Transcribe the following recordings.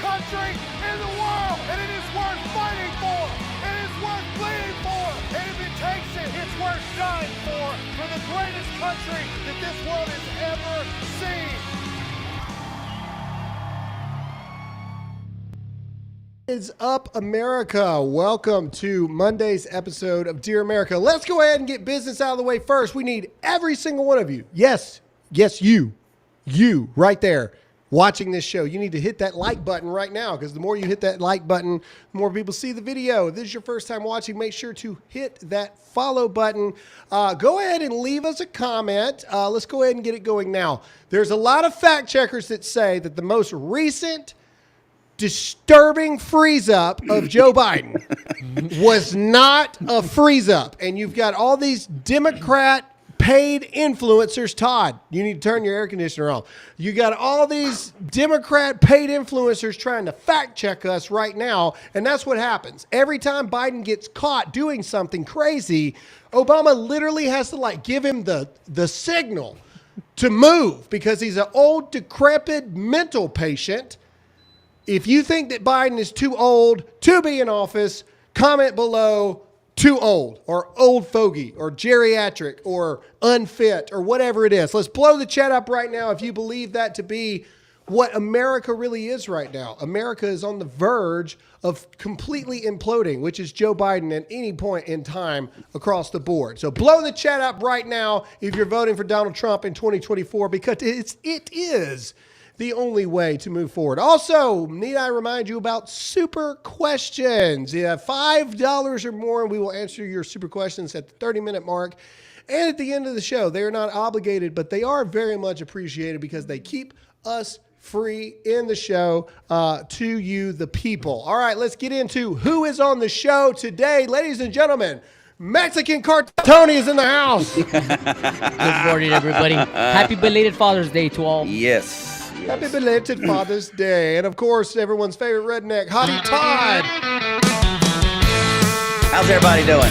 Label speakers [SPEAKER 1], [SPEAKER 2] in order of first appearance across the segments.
[SPEAKER 1] country in the world, and it is worth fighting for. It is worth bleeding for, and if it takes it, it's worth dying for the greatest country that this world has ever seen.
[SPEAKER 2] Is up, America? Welcome to Monday's episode of Dear America. Let's go ahead and get business out of the way first. We need every single one of you. Yes, you right there watching this show. You need to hit that like button right now, because the more you hit that like button, the more people see the video. If this is your first time watching, make sure to hit that follow button. Go ahead and leave us a comment. Let's go ahead and get it going now. There's a lot of fact checkers that say that the most recent disturbing freeze up of Joe Biden was not a freeze up. And you've got all these Democrat paid influencers. Todd, you need to turn your air conditioner on. You got all these Democrat paid influencers trying to fact check us right now. And that's what happens. Every time Biden gets caught doing something crazy, Obama literally has to give him the signal to move, because he's an old, decrepit mental patient. If you think that Biden is too old to be in office, comment below too old or old fogey or geriatric or unfit or whatever it is. Let's blow the chat up right now if you believe that to be what America really is right now. America is on the verge of completely imploding, which is Joe Biden at any point in time across the board. So blow the chat up right now if you're voting for Donald Trump in 2024, because it is the only way to move forward. Also, need I remind you about super questions? Yeah, $5 or more, and we will answer your super questions at the 30-minute mark and at the end of the show. They are not obligated, but they are very much appreciated because they keep us free in the show to you, the people. All right, let's get into who is on the show today. Ladies and gentlemen, Mexican Cartel Tony is in the house.
[SPEAKER 3] Good morning, everybody. Happy belated Father's Day to all.
[SPEAKER 4] Yes.
[SPEAKER 2] Happy belated Father's Day. And of course, everyone's favorite redneck, Hottie Todd.
[SPEAKER 4] How's everybody doing?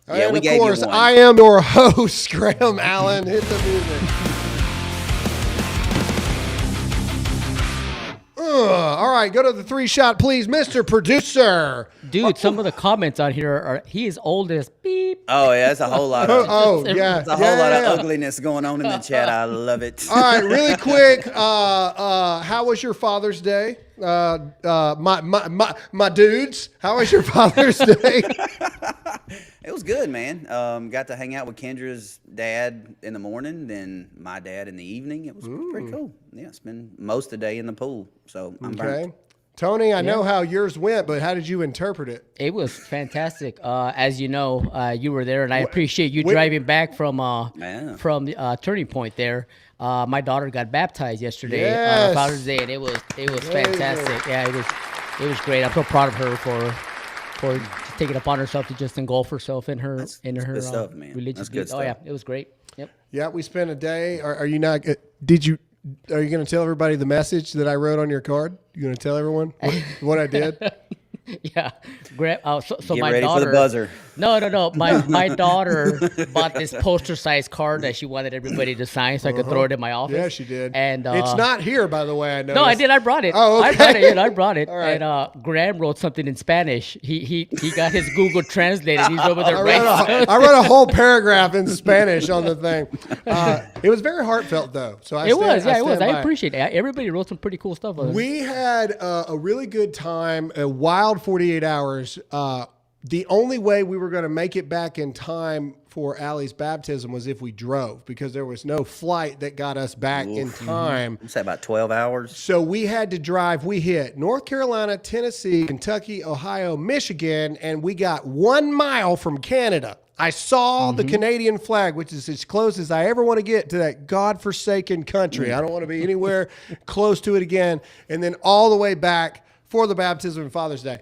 [SPEAKER 2] And of course, I am your host, Graham Allen. Hit the music. All right, go to the 3-shot, please, Mr. Producer.
[SPEAKER 3] Dude, some of the comments on here are, he is old as beep.
[SPEAKER 4] Oh, yeah, that's a whole lot of
[SPEAKER 2] There's
[SPEAKER 4] a whole lot of ugliness going on in the chat. I love it.
[SPEAKER 2] All right, really quick, how was your Father's Day? My dudes, how was your Father's Day?
[SPEAKER 4] It was good, man. Got to hang out with Kendra's dad in the morning, then my dad in the evening. It was pretty cool. Yeah, spent most of the day in the pool, so I'm burnt.
[SPEAKER 2] Tony, I know how yours went, but how did you interpret it?
[SPEAKER 3] It was fantastic. As you know, you were there, and I appreciate you driving back from Turning Point there. My daughter got baptized yesterday on Father's Day, and it was fantastic. Yeah, it was great. I'm so proud of her for taking it upon herself to just engulf herself in her
[SPEAKER 4] good stuff, man.
[SPEAKER 3] religious.
[SPEAKER 4] That's good stuff.
[SPEAKER 3] Oh yeah, it was great. Yep.
[SPEAKER 2] Yeah, we spent a day. Are you not? Are you going to tell everybody the message that I wrote on your card? You going to tell everyone what I did?
[SPEAKER 3] Yeah. So
[SPEAKER 4] Get
[SPEAKER 3] my
[SPEAKER 4] ready
[SPEAKER 3] daughter,
[SPEAKER 4] for the buzzer.
[SPEAKER 3] No. My daughter bought this poster-sized card that she wanted everybody to sign so I could throw it in my office.
[SPEAKER 2] Yeah, she did.
[SPEAKER 3] And
[SPEAKER 2] it's not here, by the way. I know.
[SPEAKER 3] No, I did. I brought it.
[SPEAKER 2] Oh, okay.
[SPEAKER 3] I brought it.
[SPEAKER 2] All right.
[SPEAKER 3] And Graham wrote something in Spanish. He got his Google Translate, and he's over there writing.
[SPEAKER 2] I wrote a whole paragraph in Spanish on the thing. It was very heartfelt, though. So
[SPEAKER 3] It was. I appreciate it. Everybody wrote some pretty cool stuff on it.
[SPEAKER 2] We had a really good time, a wild 48 hours. The only way we were going to make it back in time for Allie's baptism was if we drove, because there was no flight that got us back in time.
[SPEAKER 4] It's about 12 hours.
[SPEAKER 2] So we had to drive. We hit North Carolina, Tennessee, Kentucky, Ohio, Michigan, and we got 1 mile from Canada. I saw the Canadian flag, which is as close as I ever want to get to that godforsaken country. I don't want to be anywhere close to it again. And then all the way back for the baptism and Father's Day.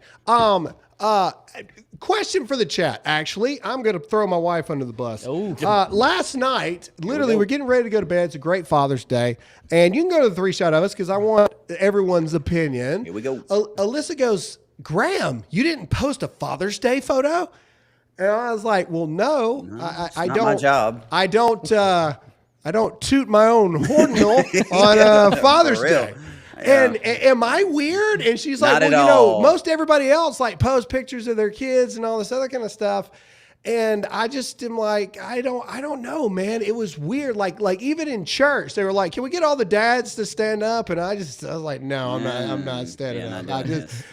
[SPEAKER 2] Question for the chat, actually. I'm going to throw my wife under the bus. Last night, literally, we're getting ready to go to bed. It's a great Father's Day. And you can go to the 3-shot of us because I want everyone's opinion.
[SPEAKER 4] Here we go.
[SPEAKER 2] Alyssa goes, Graham, you didn't post a Father's Day photo? And I was like, well, no, I don't.
[SPEAKER 4] My job.
[SPEAKER 2] I don't toot my own horn on Father's Day. And am I weird? And she's like,
[SPEAKER 4] Not
[SPEAKER 2] well,
[SPEAKER 4] at
[SPEAKER 2] you know,
[SPEAKER 4] all.
[SPEAKER 2] most everybody else like post pictures of their kids and all this other kind of stuff. And I just am like, I don't know, man. It was weird. Like even in church, they were like, can we get all the dads to stand up? And I was like, no, I'm not standing up.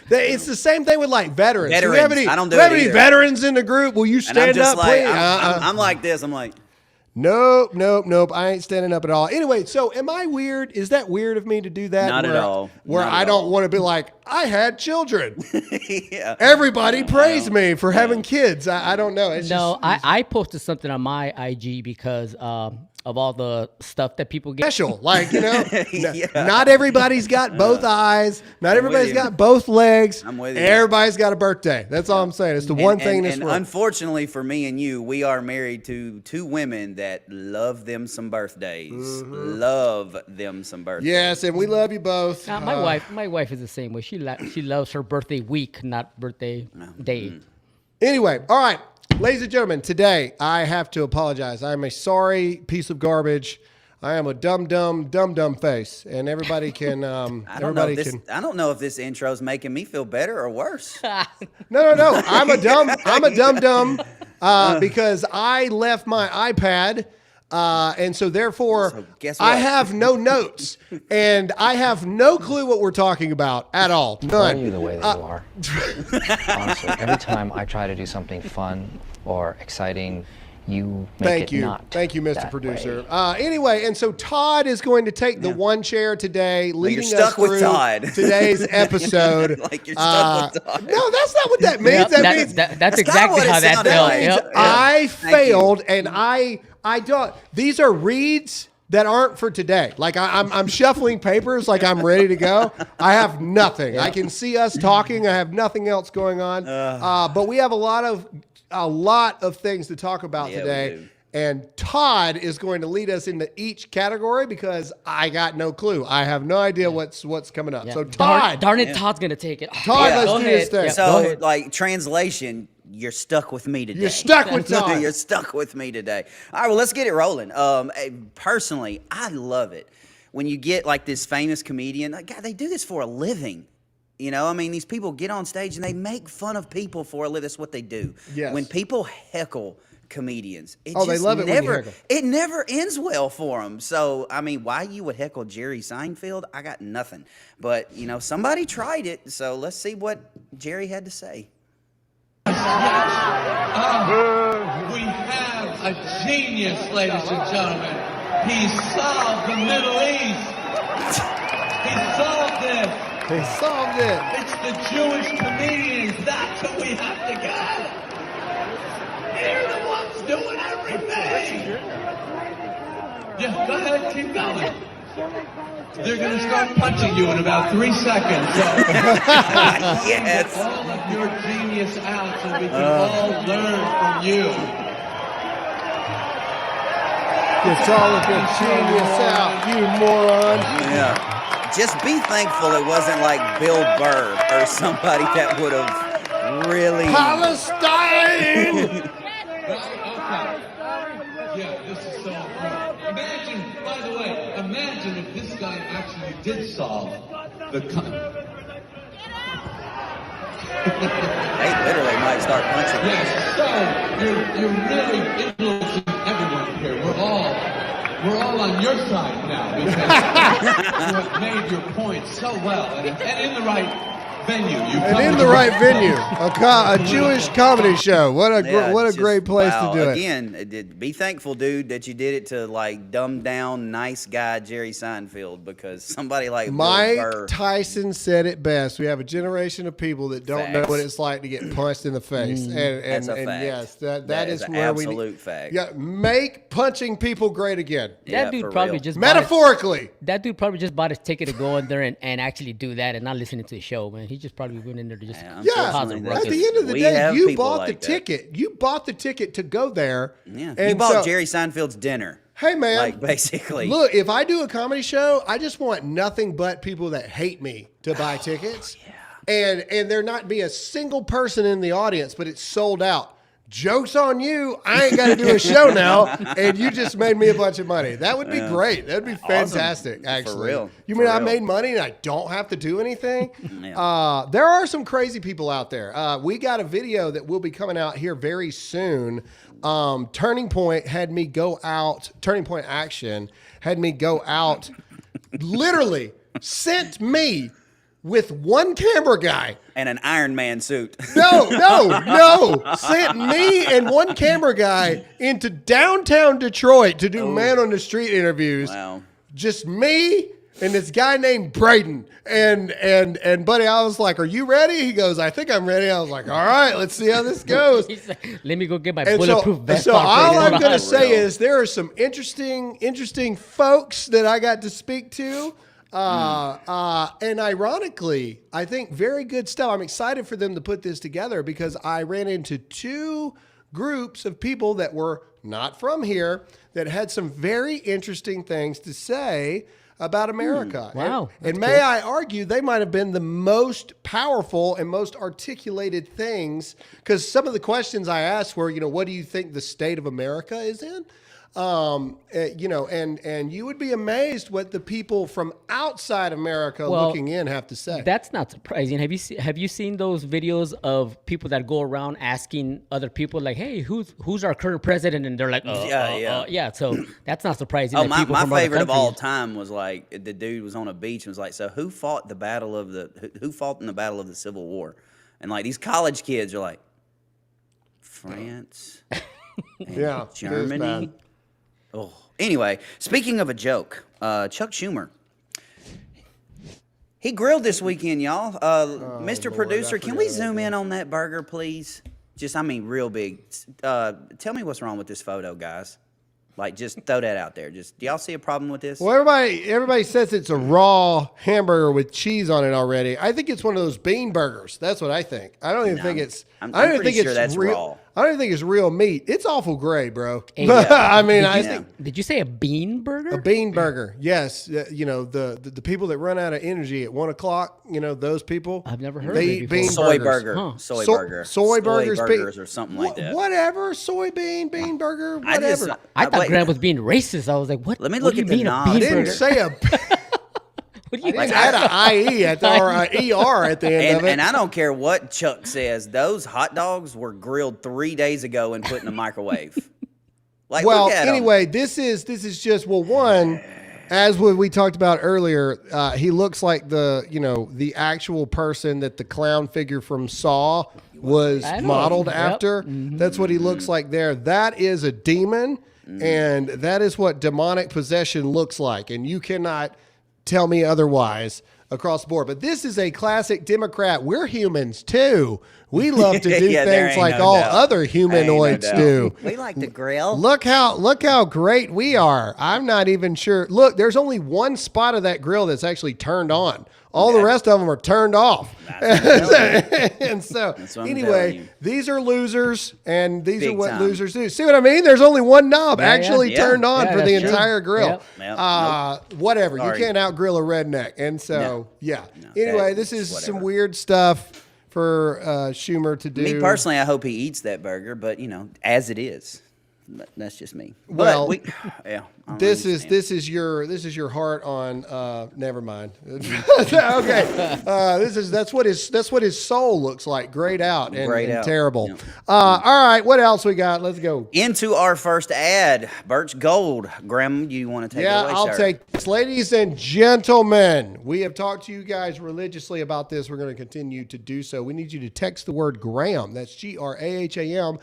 [SPEAKER 2] It's the same thing with like veterans. Do we have any,
[SPEAKER 4] I don't do
[SPEAKER 2] we have
[SPEAKER 4] it
[SPEAKER 2] any
[SPEAKER 4] either.
[SPEAKER 2] veterans in the group? Will you
[SPEAKER 4] And I'm
[SPEAKER 2] stand
[SPEAKER 4] just
[SPEAKER 2] up,
[SPEAKER 4] like,
[SPEAKER 2] please?
[SPEAKER 4] I'm like this. I'm like,
[SPEAKER 2] Nope. I ain't standing up at all. Anyway, so am I weird? Is that weird of me to do that?
[SPEAKER 4] Not at all.
[SPEAKER 2] Where
[SPEAKER 4] Not
[SPEAKER 2] I
[SPEAKER 4] at
[SPEAKER 2] don't
[SPEAKER 4] all.
[SPEAKER 2] want to be like, I had children.
[SPEAKER 4] yeah.
[SPEAKER 2] Everybody praise me for having kids. I don't know. It's
[SPEAKER 3] No,
[SPEAKER 2] just
[SPEAKER 3] I posted something on my IG because of all the stuff that people get.
[SPEAKER 2] special. Like, you know,
[SPEAKER 4] Yeah.
[SPEAKER 2] not everybody's got both eyes. Not everybody's
[SPEAKER 4] you.
[SPEAKER 2] got both legs.
[SPEAKER 4] I'm with you.
[SPEAKER 2] Everybody's got a birthday. That's all I'm saying. It's the one thing in this
[SPEAKER 4] and
[SPEAKER 2] world.
[SPEAKER 4] unfortunately for me and you, we are married to two women that love them some birthdays. Love them some birthdays.
[SPEAKER 2] Yes, and we love you both.
[SPEAKER 3] My wife is the same way. She loves her birthday week, not birthday day.
[SPEAKER 2] Anyway, all right, ladies and gentlemen, today I have to apologize. I am a sorry piece of garbage. I am a dumb face, and everybody can.
[SPEAKER 4] I don't know if this intro is making me feel better or worse.
[SPEAKER 2] No. I'm a dumb because I left my iPad. And so therefore,
[SPEAKER 4] So guess
[SPEAKER 2] I
[SPEAKER 4] what?
[SPEAKER 2] have no notes, and I have no clue what we're talking about at all.
[SPEAKER 5] Are
[SPEAKER 2] None.
[SPEAKER 5] you the way that you are? Honestly, every time I try to do something fun or exciting, you make it not.
[SPEAKER 2] Thank you, Mr.
[SPEAKER 5] that
[SPEAKER 2] Producer.
[SPEAKER 5] way.
[SPEAKER 2] Anyway, and so Todd is going to take the one chair today, leading us
[SPEAKER 4] stuck with
[SPEAKER 2] through
[SPEAKER 4] Todd.
[SPEAKER 2] today's episode.
[SPEAKER 4] Like you're stuck with Todd.
[SPEAKER 2] No, that's not what that means.
[SPEAKER 3] Yep,
[SPEAKER 2] that means
[SPEAKER 3] that's
[SPEAKER 4] kinda
[SPEAKER 3] exactly
[SPEAKER 4] what it
[SPEAKER 3] how that
[SPEAKER 4] sounded
[SPEAKER 3] felt.
[SPEAKER 4] like.
[SPEAKER 3] Yep.
[SPEAKER 2] I
[SPEAKER 4] Thank
[SPEAKER 2] failed,
[SPEAKER 4] you.
[SPEAKER 2] and I don't. These are reads that aren't for today. Like I'm shuffling papers, like I'm ready to go. I have nothing. I can see us talking. I have nothing else going on. But we have a lot of things to talk about
[SPEAKER 4] Yeah, we
[SPEAKER 2] today.
[SPEAKER 4] do.
[SPEAKER 2] And Todd is going to lead us into each category because I got no clue. I have no idea what's coming up.
[SPEAKER 3] Yeah.
[SPEAKER 2] So Todd,
[SPEAKER 3] darn it, Todd's gonna take it.
[SPEAKER 2] Todd,
[SPEAKER 4] Yeah.
[SPEAKER 2] let's
[SPEAKER 3] Go
[SPEAKER 2] do
[SPEAKER 3] ahead.
[SPEAKER 2] this thing.
[SPEAKER 3] Yeah, go
[SPEAKER 4] So,
[SPEAKER 3] ahead.
[SPEAKER 4] like, translation, you're stuck with me today.
[SPEAKER 2] You're stuck with Todd.
[SPEAKER 4] You're stuck with me today. All right, well, let's get it rolling. Personally, I love it when you get like this famous comedian. Like, God, they do this for a living. You know, I mean, these people get on stage and they make fun of people for a living. That's what they do.
[SPEAKER 2] Yes.
[SPEAKER 4] When people heckle comedians, it
[SPEAKER 2] Oh, they
[SPEAKER 4] just
[SPEAKER 2] love it when you
[SPEAKER 4] never,
[SPEAKER 2] heckle.
[SPEAKER 4] it never ends well for them. So, I mean, why you would heckle Jerry Seinfeld, I got nothing. But, you know, somebody tried it. So let's see what Jerry had to say.
[SPEAKER 6] We have a genius, ladies and gentlemen. He solved the Middle East. He solved it.
[SPEAKER 2] They solved it.
[SPEAKER 6] It's the Jewish comedians. That's who we have to get. They're the ones doing everything. Yeah, go ahead, keep going. They're going to start punching you in about 3 seconds. So
[SPEAKER 4] Yes.
[SPEAKER 6] all of your genius out so we can all learn from you.
[SPEAKER 2] It's all of your genius out, you moron.
[SPEAKER 4] Yeah. Just be thankful it wasn't like Bill Burr or somebody that would have really.
[SPEAKER 2] Palestine!
[SPEAKER 6] Right? Okay. Yeah, this is so important. Imagine, by the way, imagine if this guy actually did solve the
[SPEAKER 4] They literally might start punching.
[SPEAKER 6] Yes, so you're really influencing everyone here. We're all on your side now because you have made your point so well and in the right venue.
[SPEAKER 2] And in the right venue, a Jewish comedy show. What a
[SPEAKER 4] Just,
[SPEAKER 2] great place
[SPEAKER 4] wow.
[SPEAKER 2] to do it.
[SPEAKER 4] Again, be thankful, dude, that you did it to like dumbed down, nice guy Jerry Seinfeld because somebody like Bill
[SPEAKER 2] Mike
[SPEAKER 4] Burr.
[SPEAKER 2] Tyson said it best. We have a generation of people that don't know
[SPEAKER 4] Facts.
[SPEAKER 2] what it's like to get punched in the face.
[SPEAKER 4] That's a
[SPEAKER 2] And
[SPEAKER 4] fact.
[SPEAKER 2] yes, that
[SPEAKER 4] That
[SPEAKER 2] is
[SPEAKER 4] is an
[SPEAKER 2] where we
[SPEAKER 4] absolute
[SPEAKER 2] need.
[SPEAKER 4] fact.
[SPEAKER 2] Yeah, make punching people great again.
[SPEAKER 4] Yeah,
[SPEAKER 3] That dude
[SPEAKER 4] for
[SPEAKER 3] probably
[SPEAKER 4] real.
[SPEAKER 3] just bought his,
[SPEAKER 2] Metaphorically.
[SPEAKER 3] that dude probably just bought his ticket to go in there and actually do that and not listening to the show, man. He just probably went in there to just
[SPEAKER 2] Yeah,
[SPEAKER 4] Unfortunately,
[SPEAKER 2] at
[SPEAKER 4] that's-
[SPEAKER 2] the end of the
[SPEAKER 4] we
[SPEAKER 2] day,
[SPEAKER 4] have
[SPEAKER 2] you
[SPEAKER 4] people
[SPEAKER 2] bought
[SPEAKER 4] like
[SPEAKER 2] the
[SPEAKER 4] that.
[SPEAKER 2] ticket. You bought the ticket to go there.
[SPEAKER 4] Yeah,
[SPEAKER 2] And
[SPEAKER 4] you bought
[SPEAKER 2] so-
[SPEAKER 4] Jerry Seinfeld's dinner.
[SPEAKER 2] Hey, man.
[SPEAKER 4] Like basically.
[SPEAKER 2] Look, if I do a comedy show, I just want nothing but people that hate me to buy tickets. And there not be a single person in the audience, but it's sold out joke's on you. I ain't got to do a show now, and you just made me a bunch of money. That would be great. That'd be fantastic,
[SPEAKER 4] Awesome.
[SPEAKER 2] actually.
[SPEAKER 4] For real.
[SPEAKER 2] You mean
[SPEAKER 4] For
[SPEAKER 2] I
[SPEAKER 4] real.
[SPEAKER 2] made money and I don't have to do anything?
[SPEAKER 4] Yeah.
[SPEAKER 2] There are some crazy people out there. We got a video that will be coming out here very soon. Turning Point Action had me go out, literally sent me with one camera guy.
[SPEAKER 4] And an Iron Man suit.
[SPEAKER 2] No. Sent me and one camera guy into downtown Detroit to do man on the street interviews.
[SPEAKER 4] Wow.
[SPEAKER 2] Just me and this guy named Braden. And buddy, I was like, "Are you ready?" He goes, "I think I'm ready." I was like, "All right, let's see how this goes."
[SPEAKER 3] He's like, let me go get my
[SPEAKER 2] And
[SPEAKER 3] bulletproof vest.
[SPEAKER 2] so
[SPEAKER 3] on
[SPEAKER 2] all
[SPEAKER 3] first.
[SPEAKER 2] I'm going to
[SPEAKER 4] For
[SPEAKER 2] say
[SPEAKER 4] real.
[SPEAKER 2] is there are some interesting folks that I got to speak to. And ironically, I think very good stuff. I'm excited for them to put this together because I ran into two groups of people that were not from here that had some very interesting things to say about America.
[SPEAKER 3] Wow,
[SPEAKER 2] And may I argue, they might have been the most powerful and most articulated things, because some of the questions I asked were, what do you think the state of America is in? And you would be amazed what the people from outside America looking in have to say.
[SPEAKER 3] That's not surprising. Have you seen those videos of people that go around asking other people like, "Hey, who's our current president?" And they're like, yeah. So that's not surprising.
[SPEAKER 4] Oh,
[SPEAKER 3] that
[SPEAKER 4] my
[SPEAKER 3] people from other
[SPEAKER 4] favorite of all
[SPEAKER 3] countries-
[SPEAKER 4] time was like the dude was on a beach and was like, "So who fought in the battle of the Civil War?" And like these college kids are like, France, and
[SPEAKER 2] Yeah, it is
[SPEAKER 4] Germany.
[SPEAKER 2] bad.
[SPEAKER 4] Oh, anyway, speaking of a joke, Chuck Schumer. He grilled this weekend, y'all. Mr.
[SPEAKER 2] Lord,
[SPEAKER 4] Producer,
[SPEAKER 2] I
[SPEAKER 4] can we
[SPEAKER 2] forgot
[SPEAKER 4] zoom
[SPEAKER 2] that.
[SPEAKER 4] in on that burger, please? Real big. Tell me what's wrong with this photo, guys. Like, just throw that out there. Do y'all see a problem with this?
[SPEAKER 2] Well, everybody says it's a raw hamburger with cheese on it already. I think it's one of those bean burgers. That's what I think. I don't even think it's.
[SPEAKER 4] I'm
[SPEAKER 2] I don't even
[SPEAKER 4] pretty
[SPEAKER 2] think
[SPEAKER 4] sure
[SPEAKER 2] it's
[SPEAKER 4] that's
[SPEAKER 2] real.
[SPEAKER 4] raw.
[SPEAKER 2] I don't even think it's real meat. It's awful gray, bro.
[SPEAKER 3] Hey,
[SPEAKER 2] I mean, I
[SPEAKER 4] Yeah.
[SPEAKER 2] think
[SPEAKER 3] Did you say a bean burger?
[SPEAKER 2] a bean burger. Yes, the people that run out of energy at 1:00. Those people.
[SPEAKER 3] I've never heard
[SPEAKER 2] they
[SPEAKER 3] of it
[SPEAKER 2] eat
[SPEAKER 3] before.
[SPEAKER 2] bean
[SPEAKER 4] Soy
[SPEAKER 2] burgers.
[SPEAKER 4] burger.
[SPEAKER 3] Huh.
[SPEAKER 4] Soy
[SPEAKER 2] So-
[SPEAKER 4] burger.
[SPEAKER 2] soy burgers,
[SPEAKER 4] or something like that.
[SPEAKER 2] Whatever, soybean, bean burger, whatever.
[SPEAKER 3] I thought
[SPEAKER 4] wait,
[SPEAKER 3] Graham was being racist. I was like, what?
[SPEAKER 4] Let me
[SPEAKER 3] what
[SPEAKER 4] look
[SPEAKER 3] do you
[SPEAKER 4] at the
[SPEAKER 3] mean
[SPEAKER 4] knob.
[SPEAKER 3] a
[SPEAKER 2] I
[SPEAKER 3] bean
[SPEAKER 2] didn't
[SPEAKER 3] burger?
[SPEAKER 2] say a.
[SPEAKER 3] What do you
[SPEAKER 2] I had an IE at the, or a ER at the end of it.
[SPEAKER 4] And I don't care what Chuck says, those hot dogs were grilled 3 days ago and put in the microwave. Like,
[SPEAKER 2] Well,
[SPEAKER 4] look at 'em.
[SPEAKER 2] anyway, this is just one. As we talked about earlier, he looks like the actual person that the clown figure from Saw was
[SPEAKER 3] I know.
[SPEAKER 2] modeled
[SPEAKER 3] Yep.
[SPEAKER 2] after. That's what he looks like there. That is a demon, and that is what demonic possession looks like. And you cannot tell me otherwise across the board. But this is a classic Democrat. We're humans too. We love to do
[SPEAKER 4] Yeah, there
[SPEAKER 2] things
[SPEAKER 4] ain't
[SPEAKER 2] like
[SPEAKER 4] no
[SPEAKER 2] all
[SPEAKER 4] doubt.
[SPEAKER 2] other humanoids
[SPEAKER 4] Ain't no
[SPEAKER 2] do.
[SPEAKER 4] doubt. We like to grill.
[SPEAKER 2] Look how great we are. I'm not even sure. Look, there's only one spot of that grill that's actually turned on. All the rest of them are turned off. And so,
[SPEAKER 4] That's what I'm telling
[SPEAKER 2] anyway,
[SPEAKER 4] you.
[SPEAKER 2] these are losers, and these are
[SPEAKER 4] Big
[SPEAKER 2] what
[SPEAKER 4] time.
[SPEAKER 2] losers do. See what I mean? There's only one knob
[SPEAKER 3] Yeah,
[SPEAKER 2] actually
[SPEAKER 4] yeah.
[SPEAKER 2] turned on
[SPEAKER 3] Yeah,
[SPEAKER 2] for the
[SPEAKER 3] that's true.
[SPEAKER 2] entire grill.
[SPEAKER 3] Yep.
[SPEAKER 4] Yep.
[SPEAKER 2] Whatever.
[SPEAKER 4] Sorry.
[SPEAKER 2] You can't outgrill a redneck. And so,
[SPEAKER 4] No.
[SPEAKER 2] yeah.
[SPEAKER 4] No,
[SPEAKER 2] Anyway,
[SPEAKER 4] that
[SPEAKER 2] this
[SPEAKER 4] is
[SPEAKER 2] is some
[SPEAKER 4] whatever.
[SPEAKER 2] weird stuff for Schumer to do.
[SPEAKER 4] Me personally, I hope he eats that burger, but as it is. But that's just me.
[SPEAKER 2] Well,
[SPEAKER 4] but yeah. I don't
[SPEAKER 2] This
[SPEAKER 4] understand.
[SPEAKER 2] is your heart on. Never mind. Okay, that's what his soul looks like. Grayed out and,
[SPEAKER 4] Grayed
[SPEAKER 2] and
[SPEAKER 4] out.
[SPEAKER 2] terrible.
[SPEAKER 4] Yeah.
[SPEAKER 2] All right, what else we got? Let's go.
[SPEAKER 4] Into our first ad, Birch Gold. Graham, you want to take it
[SPEAKER 2] Yeah,
[SPEAKER 4] away,
[SPEAKER 2] I'll
[SPEAKER 4] sir?
[SPEAKER 2] take this. Ladies and gentlemen, we have talked to you guys religiously about this. We're going to continue to do so. We need you to text the word Graham. That's GRAHAM.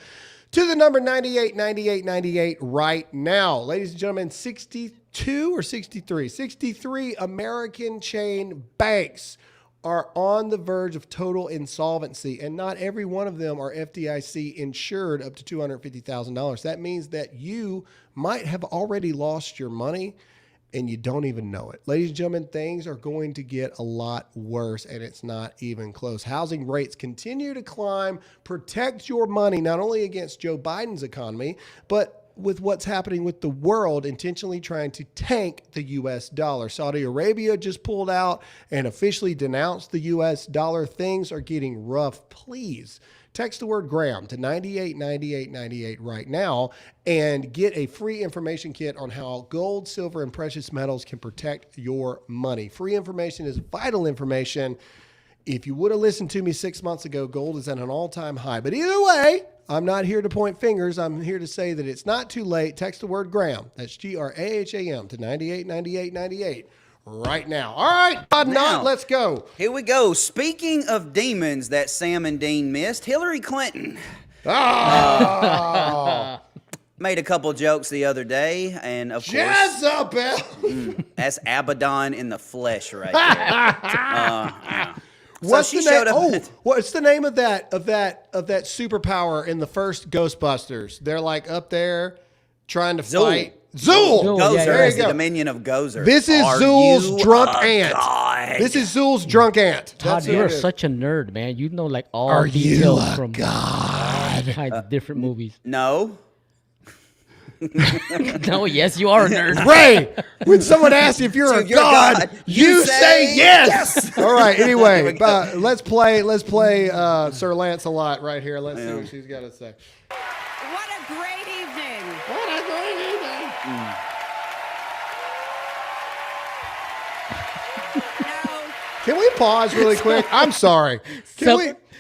[SPEAKER 2] To the number 989898 right now. Ladies and gentlemen, 62 or 63? 63 American chain banks are on the verge of total insolvency, and not every one of them are FDIC insured up to $250,000. That means that you might have already lost your money and you don't even know it. Ladies and gentlemen, things are going to get a lot worse, and it's not even close. Housing rates continue to climb. Protect your money, not only against Joe Biden's economy, but with what's happening with the world intentionally trying to tank the U.S. dollar. Saudi Arabia just pulled out and officially denounced the U.S. dollar. Things are getting rough. Please Text the word Graham to 989898 right now and get a free information kit on how gold, silver, and precious metals can protect your money. Free information is vital information. If you would have listened to me 6 months ago, gold is at an all-time high. But either way, I'm not here to point fingers. I'm here to say that it's not too late. Text the word Graham. That's Graham to 989898 right now. All right, let's go.
[SPEAKER 4] Here we go. Speaking of demons that Sam and Dean missed, Hillary Clinton made a couple jokes the other day, and of course,
[SPEAKER 2] Jezebel.
[SPEAKER 4] That's Abaddon in the flesh right there.
[SPEAKER 2] What's the name of that superpower in the first Ghostbusters? They're like up there trying to fight. Zool.
[SPEAKER 4] Gozer is the dominion of Gozer.
[SPEAKER 2] This is Zool's drunk aunt. This is Zool's drunk aunt.
[SPEAKER 3] Todd, you're such a nerd, man. You know like all details from all kinds of different movies.
[SPEAKER 4] No.
[SPEAKER 3] No, yes, you are a nerd.
[SPEAKER 2] Ray, when someone asks if you're a god, you say yes. All right. Anyway, let's play Sir Lancelot right here. Let's see what she's got to say.
[SPEAKER 7] What a great evening.
[SPEAKER 2] What a great evening. Can we pause really quick? I'm sorry.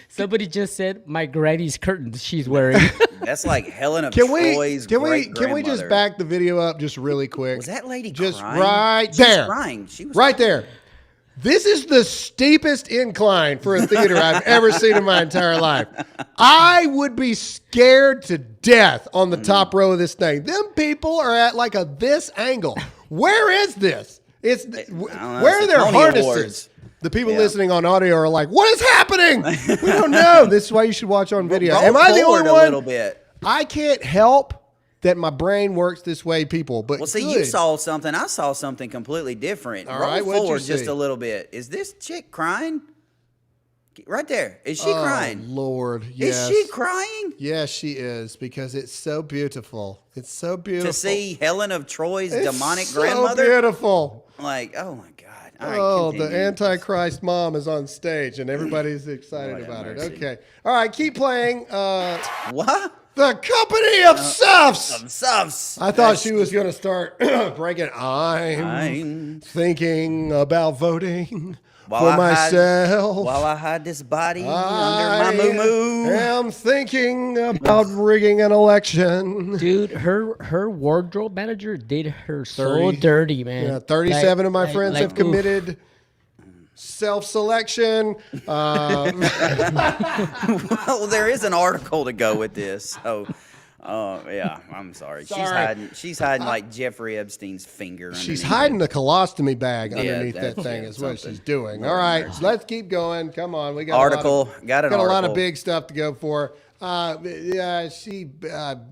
[SPEAKER 3] Somebody just said my granny's curtains she's wearing.
[SPEAKER 4] That's like Helen of Troy's great-grandmother.
[SPEAKER 2] Can we just back the video up just really quick?
[SPEAKER 4] Was that lady
[SPEAKER 2] just
[SPEAKER 4] crying?
[SPEAKER 2] Right
[SPEAKER 4] she
[SPEAKER 2] there?
[SPEAKER 4] Was crying. She was
[SPEAKER 2] right
[SPEAKER 4] crying.
[SPEAKER 2] there. This is the steepest incline for a theater I've ever seen in my entire life. I would be scared to death on the top row of this thing. Them people are at like this angle. Where is this? Where are their harnesses? Awards. The people listening on audio are like, "What is happening? We don't know." This is why you should watch on video. Am I the only one?
[SPEAKER 4] A little bit.
[SPEAKER 2] I can't help that my brain works this way, people. But
[SPEAKER 4] you saw something. I saw something completely different.
[SPEAKER 2] All right,
[SPEAKER 4] roll forward just a little bit. Is this chick crying? Right there. Is she crying?
[SPEAKER 2] Lord, yes.
[SPEAKER 4] Is she crying?
[SPEAKER 2] Yes, she is, because it's so beautiful. It's so beautiful.
[SPEAKER 4] To see Helen of Troy's demonic grandmother?
[SPEAKER 2] So beautiful.
[SPEAKER 4] Like, oh my God. All right,
[SPEAKER 2] the Antichrist mom is on stage, and everybody's excited about it. Okay. All right, keep playing.
[SPEAKER 4] What?
[SPEAKER 2] The Company of Suffs.
[SPEAKER 4] Of Suffs.
[SPEAKER 2] I thought she was going to start breaking. I'm thinking about voting for myself.
[SPEAKER 4] While I hide this body under my moo-moo.
[SPEAKER 2] I'm thinking about rigging an election.
[SPEAKER 3] Dude, her wardrobe manager did her so dirty, man.
[SPEAKER 2] Yeah, 37 of my friends have committed self-selection.
[SPEAKER 4] Well, there is an article to go with this. So, yeah, I'm sorry. She's hiding like Jeffrey Epstein's finger.
[SPEAKER 2] She's hiding the colostomy bag underneath that thing is what she's doing. All right, let's keep going. Come on. We got a lot of big stuff to go for.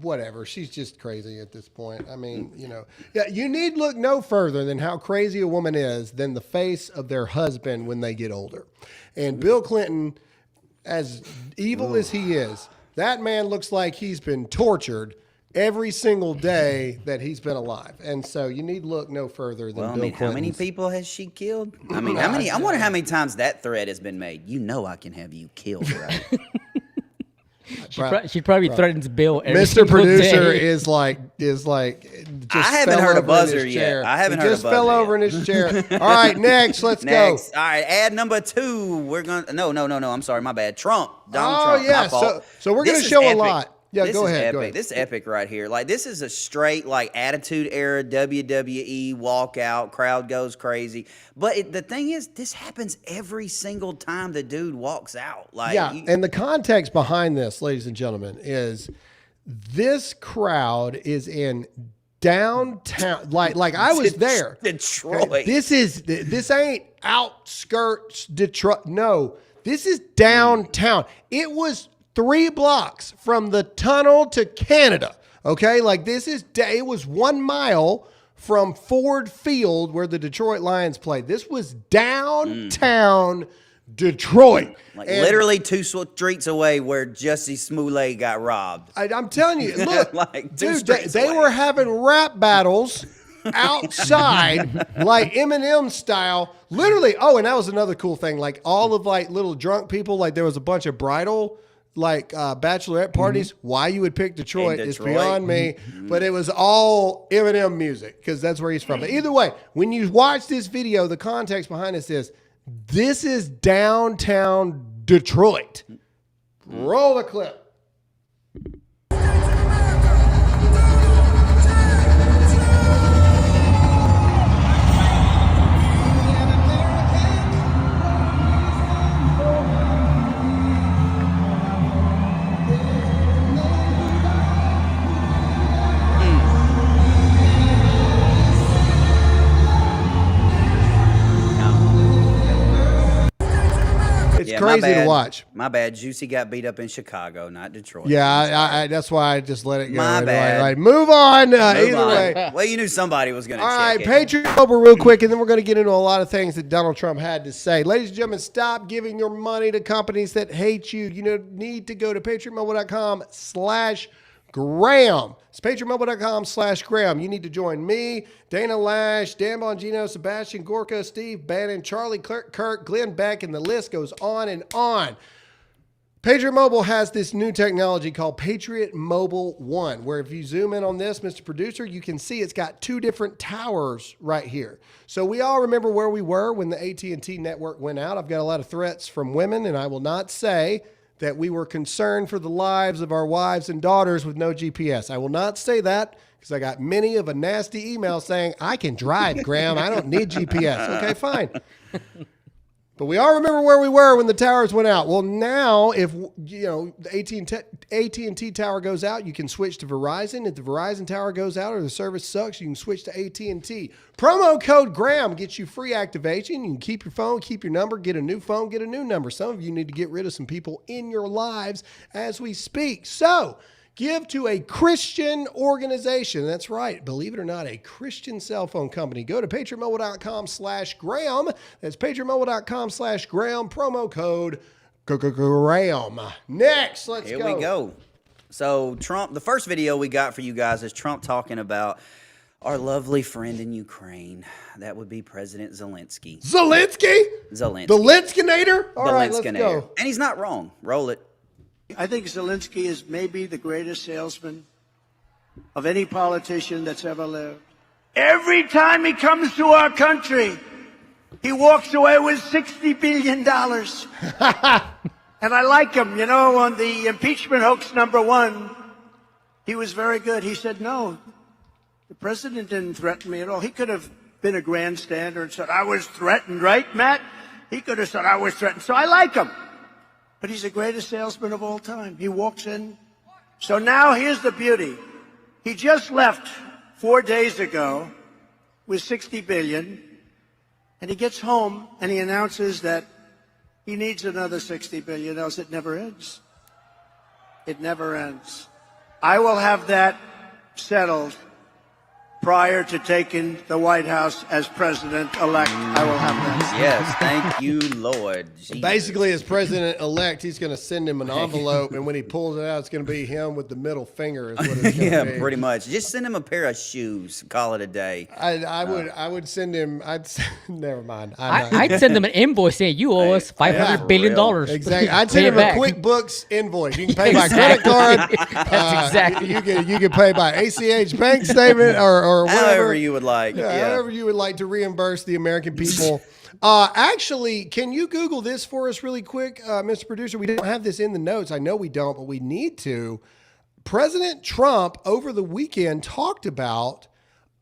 [SPEAKER 2] Whatever. She's just crazy at this point. I mean, you need look no further than how crazy a woman is than the face of their husband when they get older. And Bill Clinton, as evil as he is, that man looks like he's been tortured every single day that he's been alive. And so you need look no further than Bill Clinton.
[SPEAKER 4] How many people has she killed? I mean, I wonder how many times that threat has been made. I can have you killed, right?
[SPEAKER 3] She probably threatens Bill every
[SPEAKER 2] Mr. Producer
[SPEAKER 3] day.
[SPEAKER 2] is like just
[SPEAKER 4] I haven't heard a buzzer yet. I haven't heard a buzzer.
[SPEAKER 2] Just fell over in his chair. All right, next, let's go.
[SPEAKER 4] All right, ad number 2. We're gonna no. I'm sorry, my bad. Donald Trump.
[SPEAKER 2] Yeah. So we're gonna show a lot. Yeah, go ahead.
[SPEAKER 4] This is epic right here. Like, this is a straight, like, Attitude Era WWE walkout. Crowd goes crazy. But the thing is, this happens every single time the dude walks out. Like,
[SPEAKER 2] and the context behind this, ladies and gentlemen, is this crowd is in downtown. Like I was there.
[SPEAKER 4] Detroit.
[SPEAKER 2] This ain't outskirts Detroit. No, this is downtown. It was 3 blocks from the tunnel to Canada. Okay, like it was 1 mile from Ford Field where the Detroit Lions played. This was downtown Detroit.
[SPEAKER 4] Like, literally 2 streets away where Jussie Smollett got robbed.
[SPEAKER 2] I'm telling you, look,
[SPEAKER 4] like
[SPEAKER 2] dude, they were having rap battles outside, like Eminem style. Literally, and that was another cool thing. Like all of like little drunk people, like there was a bunch of bridal like bachelorette parties. Why you would pick Detroit is
[SPEAKER 4] Detroit.
[SPEAKER 2] beyond me. But it was all Eminem music because that's where he's from. But either way, when you watch this video, the context behind this is downtown Detroit. Roll the clip. It's crazy to watch.
[SPEAKER 4] My bad. Juicy got beat up in Chicago, not Detroit.
[SPEAKER 2] Yeah, I that's why I just let it go.
[SPEAKER 4] My bad.
[SPEAKER 2] Like, move on. Either way.
[SPEAKER 4] Well, you knew somebody was going to check
[SPEAKER 2] All right,
[SPEAKER 4] it.
[SPEAKER 2] Patriot Mobile real quick, and then we're going to get into a lot of things that Donald Trump had to say. Ladies and gentlemen, stop giving your money to companies that hate you. You need to go to patriotmobile.com/Graham. It's patriotmobile.com/Graham. You need to join me, Dana Lash, Dan Bongino, Sebastian Gorka, Steve Bannon, Charlie Kirk, Glenn Beck, and the list goes on and on. Patriot Mobile has this new technology called Patriot Mobile One, where if you zoom in on this, Mr. Producer, you can see it's got two different towers right here. So we all remember where we were when the AT&T network went out. I've got a lot of threats from women, and I will not say that we were concerned for the lives of our wives and daughters with no GPS. I will not say that because I got many of a nasty email saying, I can drive, Graham. I don't need GPS. Okay, fine. But we all remember where we were when the towers went out. Well, now if the AT&T tower goes out, you can switch to Verizon. If the Verizon tower goes out or the service sucks, you can switch to AT&T. Promo code Graham gets you free activation. You can keep your phone, keep your number, get a new phone, get a new number. Some of you need to get rid of some people in your lives as we speak. So give to a Christian organization. That's right. Believe it or not, a Christian cell phone company. Go to patriotmobile.com/Graham. That's patriotmobile.com/Graham. Promo code Graham. Next, let's go.
[SPEAKER 4] Here we go. So Trump, the first video we got for you guys is Trump talking about our lovely friend in Ukraine. That would be President Zelensky.
[SPEAKER 2] Zelensky?
[SPEAKER 4] Zelensky.
[SPEAKER 2] The Linskinator? All right, let's go.
[SPEAKER 4] And he's not wrong. Roll it.
[SPEAKER 8] I think Zelensky is maybe the greatest salesman of any politician that's ever lived. Every time he comes to our country, he walks away with $60 billion. And I like him. You know, on the impeachment hoax #1, he was very good. He said, no, the president didn't threaten me at all. He could have been a grandstander and said, I was threatened, right, Matt? He could have said, I was threatened. So I like him. But he's the greatest salesman of all time. He walks in. So now here's the beauty. He just left 4 days ago with $60 billion, and he gets home and he announces that he needs another $60 billion, else it never ends. It never ends. I will have that settled prior to taking the White House as president-elect. I will have that.
[SPEAKER 4] Yes, thank you, Lord. Jesus.
[SPEAKER 2] Basically, as president-elect, he's going to send him an envelope, and when he pulls it out, it's going to be him with the middle finger. Is what it's
[SPEAKER 4] Yeah,
[SPEAKER 2] be.
[SPEAKER 4] pretty much. Just send him a pair of shoes. Call it a day.
[SPEAKER 2] I would send him. Never mind.
[SPEAKER 3] I'd send him an invoice saying you owe us $500 billion.
[SPEAKER 2] Exactly. I'd send him a QuickBooks invoice. You can pay by credit card.
[SPEAKER 3] That's exactly.
[SPEAKER 2] You can pay by ACH bank statement or whatever.
[SPEAKER 4] However you would like.
[SPEAKER 2] However you would like to reimburse the American people. Actually, can you Google this for us really quick, Mr. Producer? We don't have this in the notes. I know we don't, but we need to. President Trump over the weekend talked about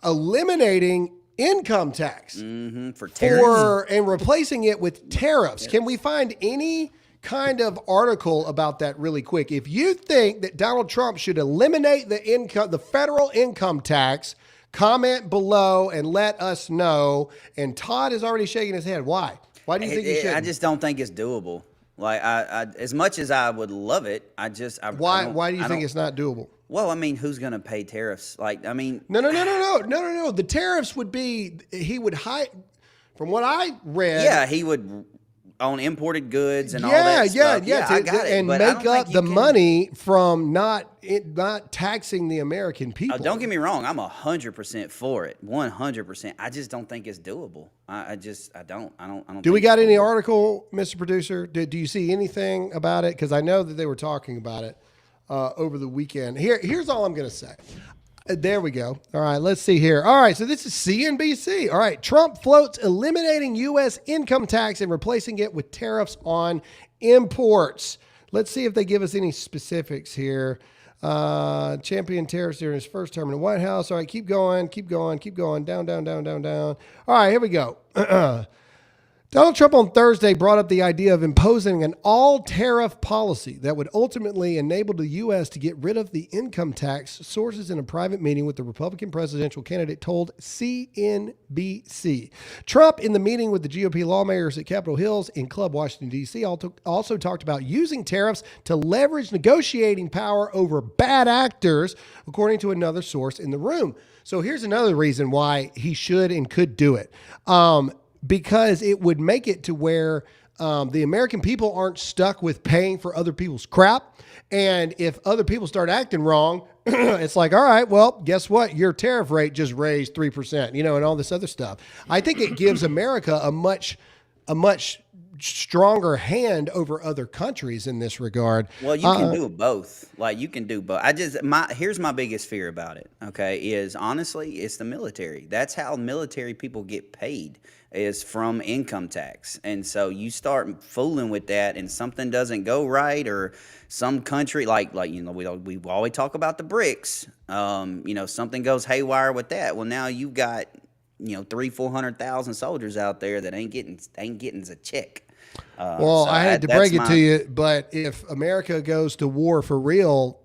[SPEAKER 2] eliminating income tax
[SPEAKER 4] for tariffs
[SPEAKER 2] and replacing it with tariffs. Yes. Can we find any kind of article about that really quick? If you think that Donald Trump should eliminate the federal income tax, comment below and let us know. And Todd is already shaking his head. Why? Why do you think he should?
[SPEAKER 4] I just don't think it's doable. Like I as much as I would love it,
[SPEAKER 2] Why do you think it's not doable?
[SPEAKER 4] Well, I mean, who's going to pay tariffs? Like, I mean,
[SPEAKER 2] no. The tariffs would be he would hide. From what I read,
[SPEAKER 4] yeah, he would on imported goods and all that stuff. Yeah, I got it.
[SPEAKER 2] And
[SPEAKER 4] but I
[SPEAKER 2] make
[SPEAKER 4] don't
[SPEAKER 2] up
[SPEAKER 4] think
[SPEAKER 2] the
[SPEAKER 4] you can-
[SPEAKER 2] money from not taxing the American people.
[SPEAKER 4] Don't get me wrong. I'm 100% for it. 100%. I just don't think it's doable. I don't.
[SPEAKER 2] Do we
[SPEAKER 4] think
[SPEAKER 2] got
[SPEAKER 4] it's
[SPEAKER 2] any
[SPEAKER 4] doable.
[SPEAKER 2] article, Mr. Producer? Do you see anything about it? Because I know that they were talking about it over the weekend. Here's all I'm going to say. There we go. All right, let's see here. All right, so this is CNBC. All right, Trump floats eliminating U.S. income tax and replacing it with tariffs on imports. Let's see if they give us any specifics here. Champion tariffs during his first term in the White House. All right, keep going. Down. All right, here we go. Donald Trump on Thursday brought up the idea of imposing an all-tariff policy that would ultimately enable the U.S. to get rid of the income tax, sources in a private meeting with the Republican presidential candidate told CNBC. Trump, in the meeting with the GOP lawmakers at Capitol Hill in Club Washington, D.C., also talked about using tariffs to leverage negotiating power over bad actors, according to another source in the room. So here's another reason why he should and could do it. Because it would make it to where the American people aren't stuck with paying for other people's crap. And if other people start acting wrong, it's like, all right, well, guess what? Your tariff rate just raised 3%, and all this other stuff. I think it gives America a much stronger hand over other countries in this regard.
[SPEAKER 4] Well, you can do both. Like, you can do both. Here's my biggest fear about it, okay, is honestly, it's the military. That's how military people get paid, is from income tax. And so you start fooling with that and something doesn't go right, or some country, we always talk about the BRICS, something goes haywire with that. Well, now you've got, 300,000-400,000 soldiers out there that ain't getting a check.
[SPEAKER 2] Well, I hate to break it to you, but if America goes to war for real,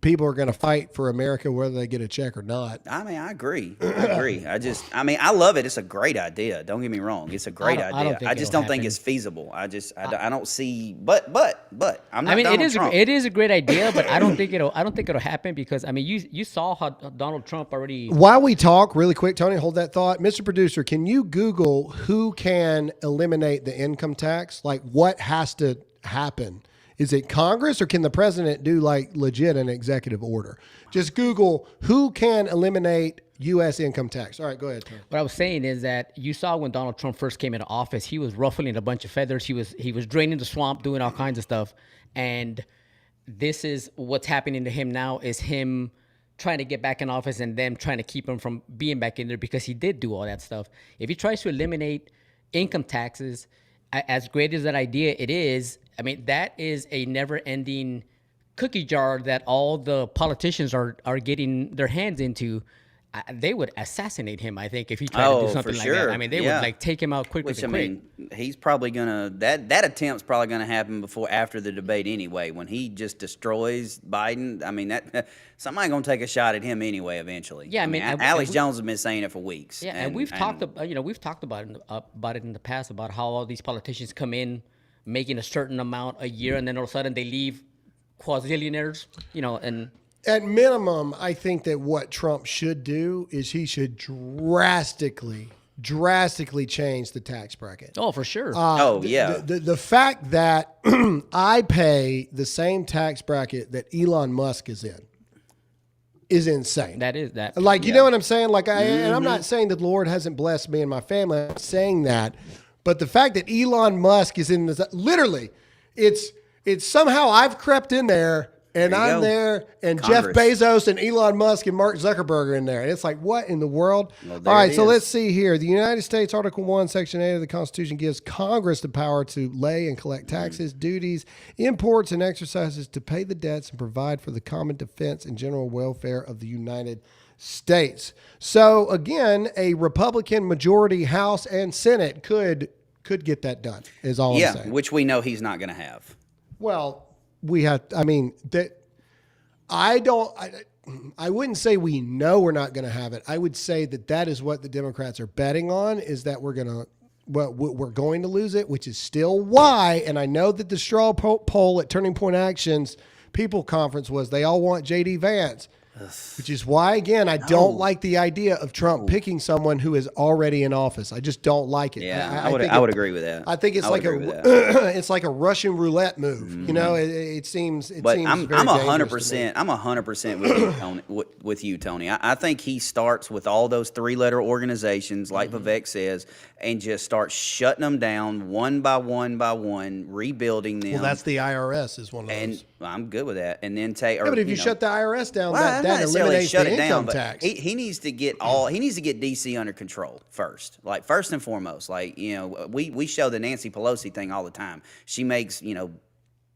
[SPEAKER 2] people are going to fight for America whether they get a check or not.
[SPEAKER 4] I mean, I agree. I love it. It's a great idea. Don't get me wrong. It's a great idea. I just don't think it's feasible. I don't see. But I'm not. Donald Trump.
[SPEAKER 3] It is a great idea, but I don't think it'll happen because you saw how Donald Trump already.
[SPEAKER 2] While we talk, really quick, Tony, hold that thought, Mr. Producer. Can you Google who can eliminate the income tax? Like, what has to happen? Is it Congress, or can the president do legit an executive order? Just Google who can eliminate U.S. income tax. All right, go ahead, Tom.
[SPEAKER 3] What I was saying is that you saw when Donald Trump first came into office, he was ruffling a bunch of feathers. He was draining the swamp, doing all kinds of stuff. And this is what's happening to him now, is him trying to get back in office and them trying to keep him from being back in there, because he did do all that stuff. If he tries to eliminate income taxes, as great as that idea it is, I mean, that is a never-ending cookie jar that all the politicians are getting their hands into. They would assassinate him, I think, if he tried to do something like that. I mean, they would take him out quickly.
[SPEAKER 4] He's probably gonna that attempt's probably gonna happen after the debate anyway. When he just destroys Biden, I mean, that somebody gonna take a shot at him anyway eventually.
[SPEAKER 3] Yeah, I mean,
[SPEAKER 4] Alex Jones has been saying it for weeks.
[SPEAKER 3] Yeah, and we've talked about it in the past about how all these politicians come in making a certain amount a year, and then all of a sudden they leave quadrillionaires. And
[SPEAKER 2] at minimum, I think that what Trump should do is he should drastically change the tax bracket.
[SPEAKER 3] Oh, for sure.
[SPEAKER 2] The fact that I pay the same tax bracket that Elon Musk is in is insane.
[SPEAKER 3] That is that.
[SPEAKER 2] You know what I'm saying? And I'm not saying that the Lord hasn't blessed me and my family. I'm saying that. But the fact that Elon Musk is in this, literally, it's somehow I've crept in there. And I'm there, and Congress. Jeff Bezos and Elon Musk and Mark Zuckerberg are in there. And it's like, what in the world? Well, all right, so let's see here. The United States, Article 1, Section 8 of the Constitution gives Congress the power to lay and collect taxes, duties, imports, and exercises to pay the debts and provide for the common defense and general welfare of the United States. So, again, a Republican majority House and Senate could get that done, is all I'm saying.
[SPEAKER 4] Yeah, which we know he's not going to have.
[SPEAKER 2] Well, I wouldn't say we know we're not going to have it. I would say that is what the Democrats are betting on, is that we're going to lose it, which is still why. And I know that the straw poll at Turning Point Action's People Conference was they all want J.D. Vance. Which is why, again, I don't like the idea of Trump picking someone who is already in office. I just don't like it.
[SPEAKER 4] Yeah, I would agree with that.
[SPEAKER 2] I think it's it's like a Russian roulette move. You know, it seems.
[SPEAKER 4] But
[SPEAKER 2] seems
[SPEAKER 4] I'm
[SPEAKER 2] very
[SPEAKER 4] 100%. I'm 100% with you, Tony. With you, Tony. I think he starts with all those 3-letter organizations, like Vivek says, and just starts shutting them down one by one, rebuilding them.
[SPEAKER 2] Well, that's the IRS is one of those.
[SPEAKER 4] And I'm good with that. And then take.
[SPEAKER 2] But if you shut the IRS down,
[SPEAKER 4] well,
[SPEAKER 2] that eliminates
[SPEAKER 4] shut
[SPEAKER 2] the
[SPEAKER 4] it
[SPEAKER 2] income
[SPEAKER 4] down,
[SPEAKER 2] tax.
[SPEAKER 4] He needs to get DC under control first. Like first and foremost. Like, you know, we show the Nancy Pelosi thing all the time. She makes, you know,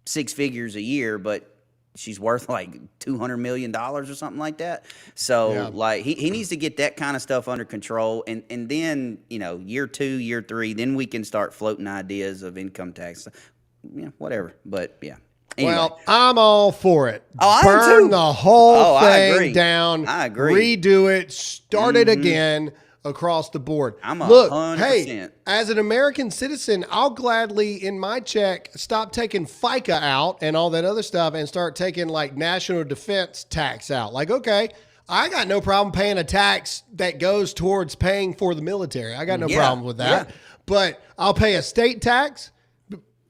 [SPEAKER 4] 6 figures a year, but she's worth like $200 million or something like that. So like he needs to get that kind of stuff under control, and then, you know, year 2, year 3, then we can start floating ideas of income tax. Yeah, whatever. But yeah. Anyway.
[SPEAKER 2] Well, I'm all for it.
[SPEAKER 4] Oh, I am
[SPEAKER 2] Burn
[SPEAKER 4] too.
[SPEAKER 2] the whole
[SPEAKER 4] I
[SPEAKER 2] thing down.
[SPEAKER 4] I agree.
[SPEAKER 2] Redo it. Start it again across the board.
[SPEAKER 4] Look, 100%.
[SPEAKER 2] Hey, as an American citizen, I'll gladly, in my check, stop taking FICA out and all that other stuff and start taking like national defense tax out. Like, okay, I got no problem paying a tax that goes towards paying for the military. I got no problem with that. Yeah. But I'll pay a state tax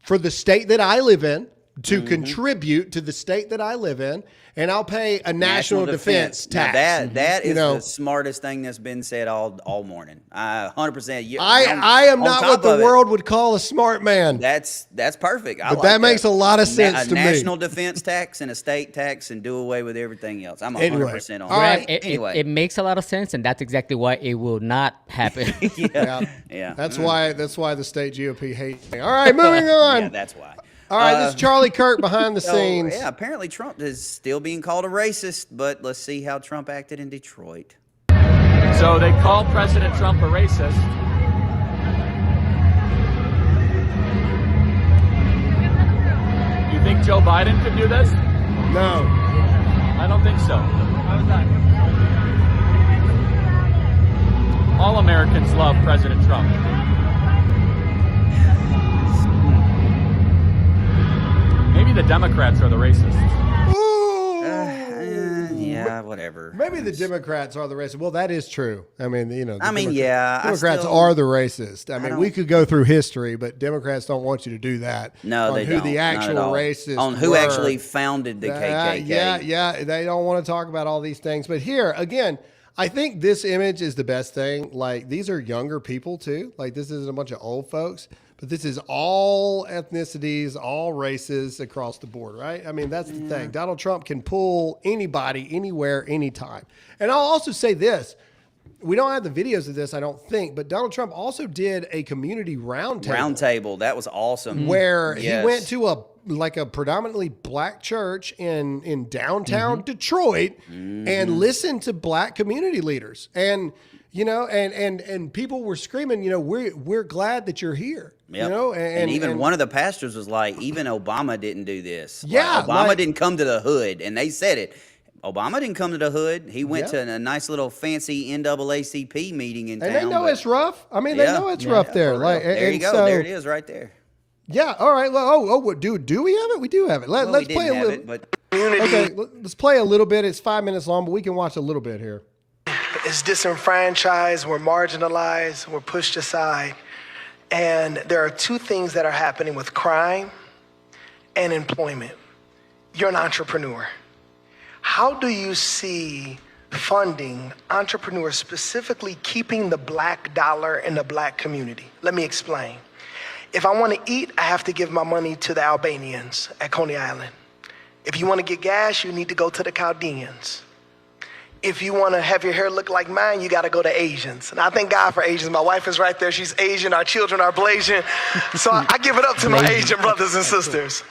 [SPEAKER 2] for the state that I live in, to contribute to the state that I live in, and I'll pay a national defense tax.
[SPEAKER 4] Now that is the smartest thing that's been said all morning. 100%.
[SPEAKER 2] I am not what the world would call a smart man.
[SPEAKER 4] That's perfect.
[SPEAKER 2] But that makes a lot of sense to me.
[SPEAKER 4] A national defense tax and a state tax, and do away with everything else. I'm 100% on that.
[SPEAKER 3] Anyway, it makes a lot of sense, and that's exactly why it will not happen.
[SPEAKER 4] Yeah.
[SPEAKER 2] That's why the state GOP hates me. All right, moving on.
[SPEAKER 4] Yeah, that's why.
[SPEAKER 2] All right, this is Charlie Kirk behind the scenes.
[SPEAKER 4] Yeah, apparently Trump is still being called a racist, but let's see how Trump acted in Detroit.
[SPEAKER 9] So they call President Trump a racist. You think Joe Biden could do this?
[SPEAKER 2] No.
[SPEAKER 9] I don't think so. All Americans love President Trump. Maybe the Democrats are the racists.
[SPEAKER 4] Yeah, whatever.
[SPEAKER 2] Maybe the Democrats are the racist. Well, that is true. I mean, you know.
[SPEAKER 4] Democrats
[SPEAKER 2] are the racist. I mean, we could go through history, but Democrats don't want you to do that.
[SPEAKER 4] No, they
[SPEAKER 2] don't.
[SPEAKER 4] On
[SPEAKER 2] who the actual racists
[SPEAKER 4] on who
[SPEAKER 2] were.
[SPEAKER 4] actually founded the KKK.
[SPEAKER 2] Yeah. They don't want to talk about all these things. But here, again, I think this image is the best thing. Like, these are younger people, too. Like, this isn't a bunch of old folks. But this is all ethnicities, all races across the board, right? I mean, that's the thing. Donald Trump can pull anybody, anywhere, anytime. And I'll also say this. We don't have the videos of this, I don't think, but Donald Trump also did a community roundtable.
[SPEAKER 4] That was awesome.
[SPEAKER 2] Where he went to a predominantly black church in downtown Detroit and listened to black community leaders. And you know, and people were screaming, you know, we're glad that you're here. Yep. You know,
[SPEAKER 4] and even one of the pastors was like, even Obama didn't do this.
[SPEAKER 2] Yeah,
[SPEAKER 4] Obama didn't come to the hood, and they said it. Obama didn't come to the hood. He went to a nice little fancy NAACP meeting in town.
[SPEAKER 2] And they know it's rough. I mean, they know it's rough there. Like,
[SPEAKER 4] there you go. So, there it is, right there.
[SPEAKER 2] Yeah. All right. Well, do we have it? We do have it. Let's play a little. Okay. Let's play a little bit. It's 5 minutes long, but we can watch a little bit here.
[SPEAKER 10] Is disenfranchised, we're marginalized, we're pushed aside. And there are two things that are happening with crime and employment. You're an entrepreneur. How do you see funding entrepreneurs, specifically keeping the black dollar in the black community? Let me explain. If I want to eat, I have to give my money to the Albanians at Coney Island. If you want to get gas, you need to go to the Chaldeans. If you want to have your hair look like mine, you got to go to Asians. And I thank God for Asians. My wife is right there. She's Asian. Our children are Blasian. So I give it up to my Asian brothers and sisters.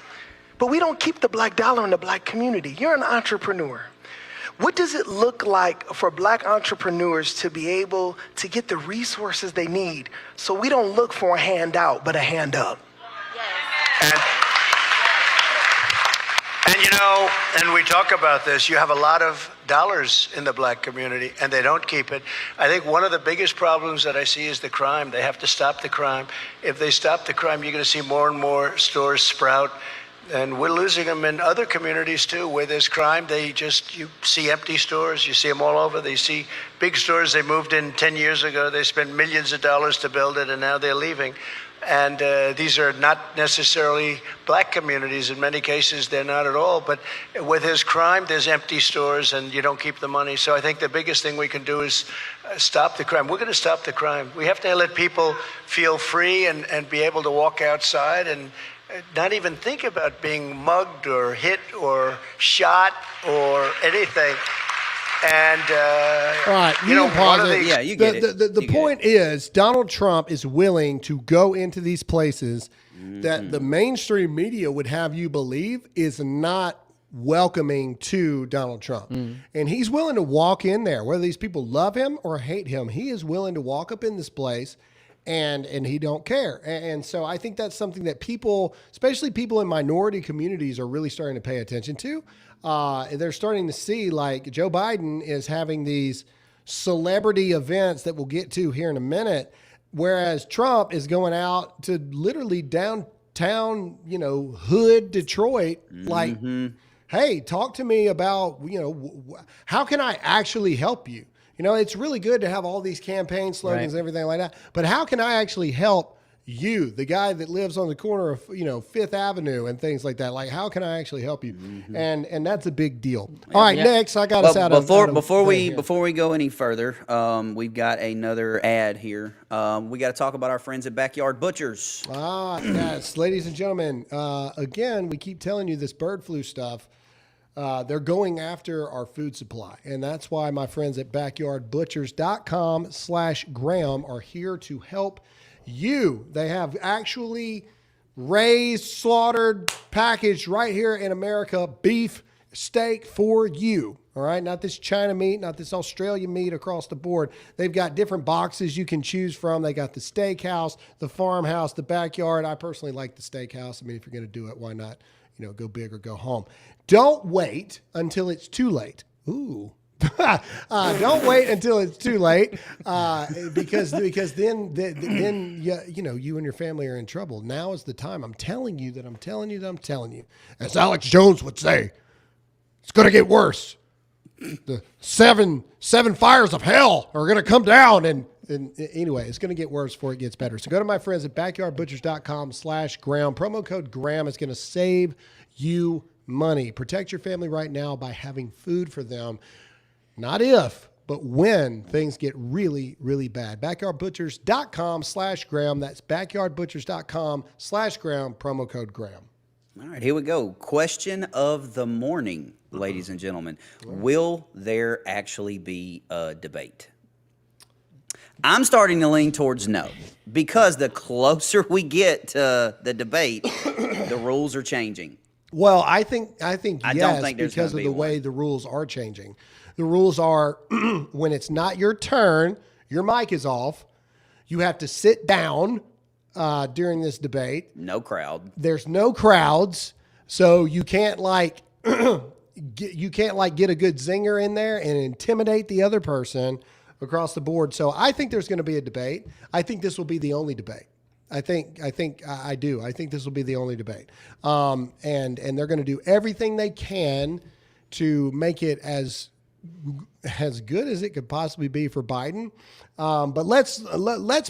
[SPEAKER 10] But we don't keep the black dollar in the black community. You're an entrepreneur. What does it look like for black entrepreneurs to be able to get the resources they need so we don't look for a handout, but a hand up?
[SPEAKER 8] And you know, and we talk about this, you have a lot of dollars in the black community and they don't keep it. I think one of the biggest problems that I see is the crime. They have to stop the crime. If they stop the crime, you're going to see more and more stores sprout. And we're losing them in other communities too, where there's crime. You see empty stores, you see them all over. They see big stores they moved in 10 years ago. They spent millions of dollars to build it, and now they're leaving. And these are not necessarily black communities. In many cases, they're not at all. But where there's crime, there's empty stores, and you don't keep the money. So I think the biggest thing we can do is stop the crime. We're going to stop the crime. We have to let people feel free and be able to walk outside and not even think about being mugged or hit or shot or anything. And
[SPEAKER 2] all right, you know, pause it.
[SPEAKER 4] Yeah, you get it.
[SPEAKER 2] The point is, Donald Trump is willing to go into these places that the mainstream media would have you believe is not welcoming to Donald Trump. And he's willing to walk in there, whether these people love him or hate him. He is willing to walk up in this place and he don't care. And so I think that's something that people, especially people in minority communities, are really starting to pay attention to. They're starting to see, like, Joe Biden is having these celebrity events that we'll get to here in a minute, whereas Trump is going out to literally downtown, you know, hood Detroit, like, hey, talk to me about, you know, how can I actually help you? You know, it's really good to have all these campaign slogans and everything like that, but how can I actually help you, the guy that lives on the corner of, you know, Fifth Avenue and things like that? Like, how can I actually help you? And that's a big deal. All right, next, I got us out
[SPEAKER 4] before we go any further, we've got another ad here. We got to talk about our friends at Backyard Butchers.
[SPEAKER 2] Yes, ladies and gentlemen. Again, we keep telling you this bird flu stuff. They're going after our food supply. And that's why my friends at backyardbutchers.com/Graham are here to help you. They have actually raised, slaughtered, packaged right here in America beef steak for you. All right. Not this China meat, not this Australia meat across the board. They've got different boxes you can choose from. They got the steakhouse, the farmhouse, the backyard. I personally like the steakhouse. I mean, if you're going to do it, why not, you know, go big or go home? Don't wait until it's too late. Ooh. Don't wait until it's too late, because then you know, you and your family are in trouble. Now is the time. I'm telling you. As Alex Jones would say, it's going to get worse. The seven fires of hell are going to come down, and anyway, it's going to get worse before it gets better. So go to my friends at backyardbutchers.com/Graham. Promo code Graham is going to save you money. Protect your family right now by having food for them. Not if, but when things get really, really bad. Backyardbutchers.com/Graham. That's backyardbutchers.com/Graham. Promo code Graham.
[SPEAKER 4] All right, here we go. Question of the morning, ladies and gentlemen. Will there actually be a debate? I'm starting to lean towards no, because the closer we get to the debate, the rules are changing.
[SPEAKER 2] Well, I think
[SPEAKER 4] I
[SPEAKER 2] yes,
[SPEAKER 4] don't think there's
[SPEAKER 2] because of
[SPEAKER 4] gonna
[SPEAKER 2] the
[SPEAKER 4] be
[SPEAKER 2] way
[SPEAKER 4] one.
[SPEAKER 2] the rules are changing. The rules are when it's not your turn, your mic is off. You have to sit down during this debate.
[SPEAKER 4] No crowd.
[SPEAKER 2] There's no crowds, so you can't like get a good zinger in there and intimidate the other person across the board. So I think there's going to be a debate. I think this will be the only debate. I think this will be the only debate. And they're going to do everything they can to make it as good as it could possibly be for Biden. But let's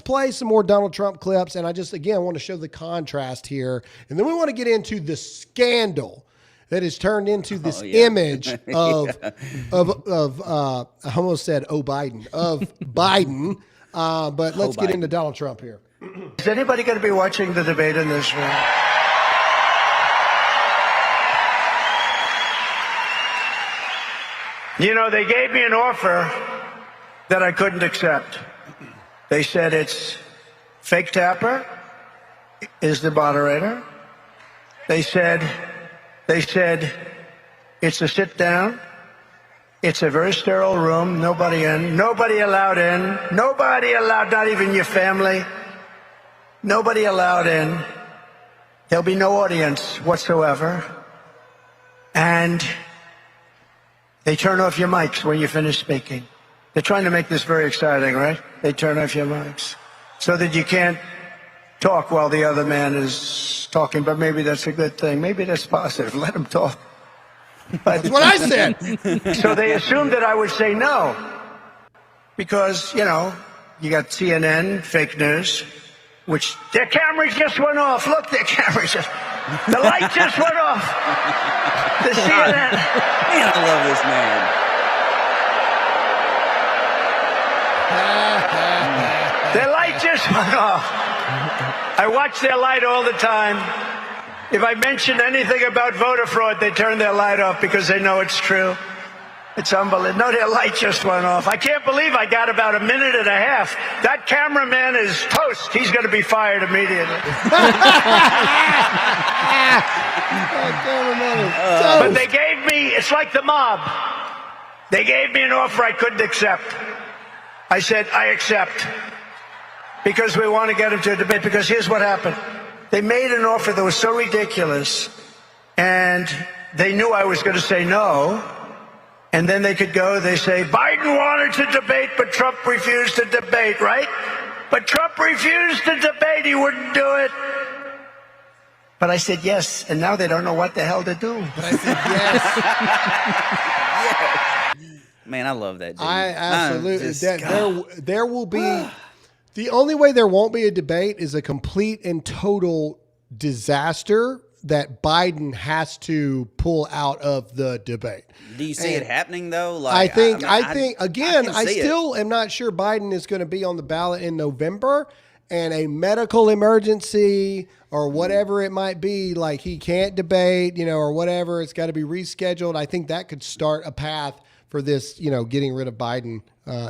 [SPEAKER 2] play some more Donald Trump clips. And I just, again, want to show the contrast here. And then we want to get into the scandal that has turned into this image of I almost said, Biden, of Biden. But let's get into Donald Trump here.
[SPEAKER 8] Is anybody going to be watching the debate in this room? You know, they gave me an offer that I couldn't accept. They said it's fake Tapper is the moderator. They said it's a sit down. It's a very sterile room. Nobody in. Nobody allowed in. Nobody allowed, not even your family. Nobody allowed in. There'll be no audience whatsoever. And they turn off your mics when you finish speaking. They're trying to make this very exciting, right? They turn off your mics so that you can't talk while the other man is talking, but maybe that's a good thing. Maybe that's positive. Let them talk. But,
[SPEAKER 2] That's what I said.
[SPEAKER 8] so they assumed that I would say no. Because, you know, you got CNN, fake news, which their cameras just went off. Look, their cameras just, the light just went off. The CNN.
[SPEAKER 4] Man, I love this man.
[SPEAKER 8] Their light just went off. I watch their light all the time. If I mention anything about voter fraud, they turn their light off because they know it's true. It's unbelievable. No, their light just went off. I can't believe I got about a minute and a half. That cameraman is toast. He's going to be fired immediately. But they gave me, it's like the mob. They gave me an offer I couldn't accept. I said, I accept. Because we want to get into a debate. Because here's what happened. They made an offer that was so ridiculous, and they knew I was going to say no, and then they could go, they say, Biden wanted to debate, but Trump refused to debate, right? But Trump refused to debate, he wouldn't do it. But I said yes, and now they don't know what the hell to do. But I said
[SPEAKER 4] yes. Man, I love that dude.
[SPEAKER 2] I absolutely, there will be... The only way there won't be a debate is a complete and total disaster that Biden has to pull out of the debate.
[SPEAKER 4] Do you see it happening though? Like,
[SPEAKER 2] I think I still am not sure Biden is going to be on the ballot in November, and a medical emergency or whatever it might be, like he can't debate, or whatever, it's got to be rescheduled. I think that could start a path for this, getting rid of Biden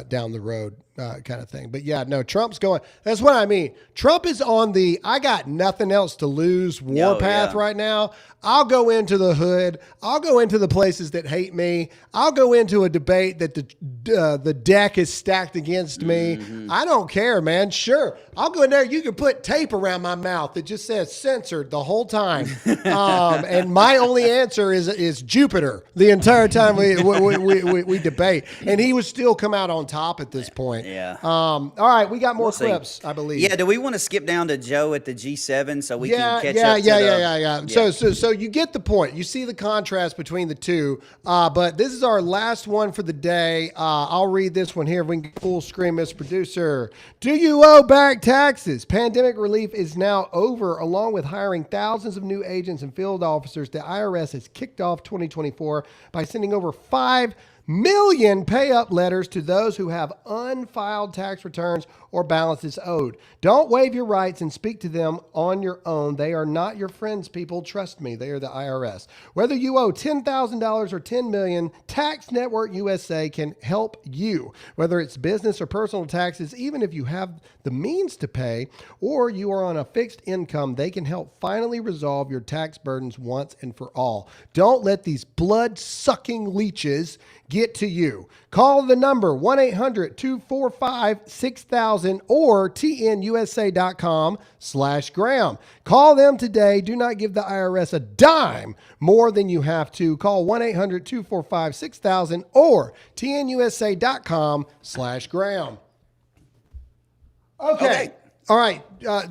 [SPEAKER 2] down the road kind of thing. But yeah, no, Trump's going. That's what I mean. Trump is on the I got nothing else to lose warpath right now. I'll go into the hood. I'll go into the places that hate me. I'll go into a debate that the deck is stacked against me. Mm-hmm. I don't care, man. Sure. I'll go in there. You can put tape around my mouth that just says censored the whole time. And my only answer is Jupiter the entire time we debate. And he would still come out on top at this point.
[SPEAKER 4] Yeah.
[SPEAKER 2] All right. We got more clips, I believe.
[SPEAKER 4] Yeah. Do we want to skip down to Joe at the G7 so we can catch up?
[SPEAKER 2] Yeah. So you get the point. You see the contrast between the two. But this is our last one for the day. I'll read this one here. If we can get full screen, Mr. Producer. Do you owe back taxes? Pandemic relief is now over. Along with hiring thousands of new agents and field officers, the IRS has kicked off 2024 by sending over 5 million pay-up letters to those who have unfiled tax returns or balances owed. Don't waive your rights and speak to them on your own. They are not your friends, people. Trust me, they are the IRS. Whether you owe $10,000 or $10 million, Tax Network USA can help you. Whether it's business or personal taxes, even if you have the means to pay or you are on a fixed income, they can help finally resolve your tax burdens once and for all. Don't let these blood-sucking leeches get to you. Call the number 1-800-245-6000 or tnusa.com/Graham. Call them today. Do not give the IRS a dime more than you have to. Call 1-800-245-6000 or tnusa.com/Graham. Okay. All right.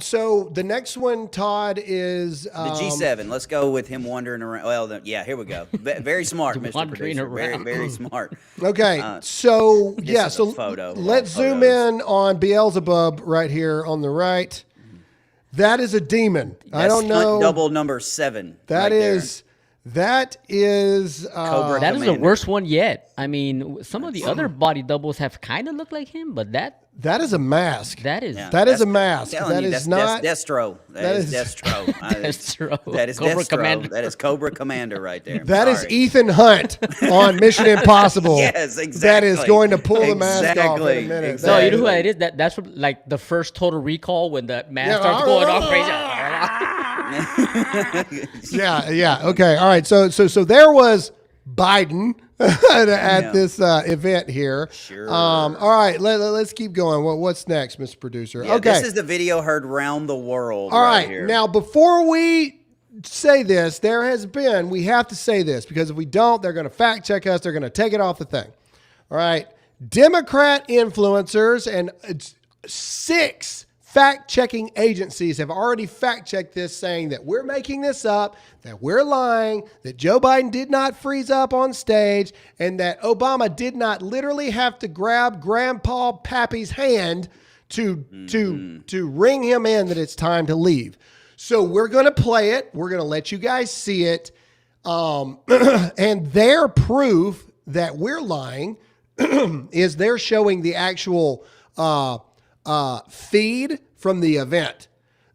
[SPEAKER 2] So the next one, Todd, is
[SPEAKER 4] the G7. Let's go with him wandering around. Well, here we go. Very smart, Mr. Producer. Very smart.
[SPEAKER 2] Okay. So
[SPEAKER 4] photo.
[SPEAKER 2] Let's zoom in on Beelzebub right here on the right. That is a demon. I don't know.
[SPEAKER 4] Double number 7.
[SPEAKER 2] That is
[SPEAKER 3] Cobra. That is the worst one yet. I mean, some of the other body doubles have kind of looked like him, but that
[SPEAKER 2] is a mask.
[SPEAKER 3] That is
[SPEAKER 2] a mask. That is not
[SPEAKER 4] Destro. That is Destro.
[SPEAKER 3] Destro.
[SPEAKER 4] That is
[SPEAKER 3] Cobra
[SPEAKER 4] Destro.
[SPEAKER 3] Commander.
[SPEAKER 4] That is Cobra Commander right there.
[SPEAKER 2] That is Ethan Hunt on Mission Impossible.
[SPEAKER 4] Yes, exactly.
[SPEAKER 2] That is going to pull the mask off in a minute.
[SPEAKER 3] No, you know who it is? That's from, like the first Total Recall when the mask starts going all crazy.
[SPEAKER 2] Yeah. Okay. All right. So there was Biden at this event here.
[SPEAKER 4] Sure.
[SPEAKER 2] All right. Let's keep going. What's next, Mr. Producer?
[SPEAKER 4] Yeah,
[SPEAKER 2] okay.
[SPEAKER 4] This is the video heard round the world.
[SPEAKER 2] All right.
[SPEAKER 4] Here.
[SPEAKER 2] Now, before we say this, we have to say this because if we don't, they're going to fact check us. They're going to take it off the thing. All right. Democrat influencers and 6 fact-checking agencies have already fact-checked this, saying that we're making this up, that we're lying, that Joe Biden did not freeze up on stage, and that Obama did not literally have to grab Grandpa Pappy's hand to ring him in that it's time to leave. So we're going to play it. We're going to let you guys see it. And their proof that we're lying is they're showing the actual feed from the event.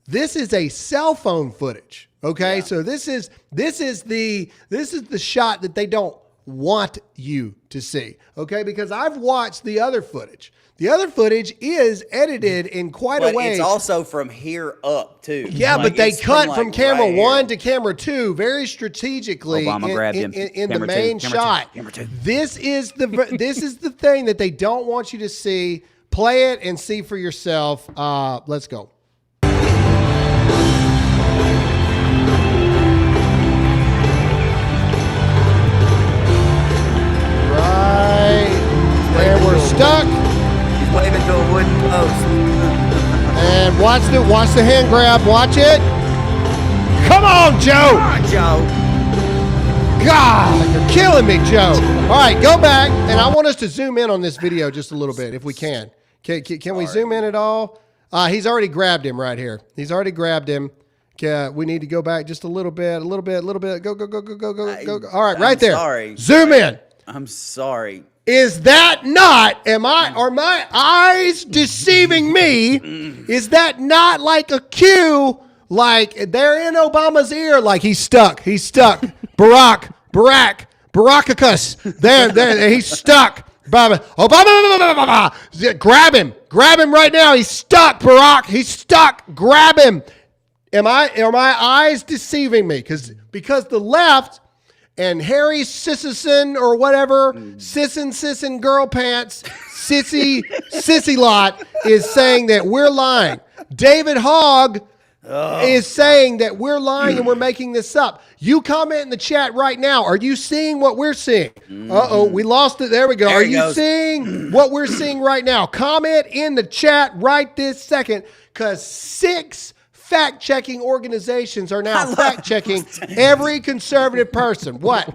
[SPEAKER 2] This is a cell phone footage. Okay. Yeah. So this is the shot that they don't want you to see. Okay. Because I've watched the other footage. The other footage is edited in quite a way.
[SPEAKER 4] It's also from here up too.
[SPEAKER 2] Yeah, but they cut from camera 1 to camera 2 very strategically in the main shot. This is the thing that they don't want you to see. Play it and see for yourself. Let's go. Right. And we're stuck.
[SPEAKER 4] Waving to a wooden post.
[SPEAKER 2] And watch the hand grab. Watch it. Come on, Joe.
[SPEAKER 4] Come on, Joe.
[SPEAKER 2] God, you're killing me, Joe. All right, go back, and I want us to zoom in on this video just a little bit, if we can. Can we zoom in at all? He's already grabbed him right here. He's already grabbed him. We need to go back just a little bit. Go. All right, right there.
[SPEAKER 4] Sorry.
[SPEAKER 2] Zoom in.
[SPEAKER 4] I'm sorry.
[SPEAKER 2] Is that not, are my eyes deceiving me? Is that not like a cue, like they're in Obama's ear, like he's stuck. Baracacus. There, he's stuck. Obama, grab him right now. He's stuck, Barack. He's stuck. Grab him. Are my eyes deceiving me? Because the left and Harry Sisson or whatever, Sisson girl pants, sissy lot is saying that we're lying. David Hogg is saying that we're lying and we're making this up. You comment in the chat right now. Are you seeing what we're seeing? We lost it. There we go. Are you seeing what we're seeing right now? Comment in the chat right this second, because 6 fact-checking organizations are now fact-checking every conservative person. What?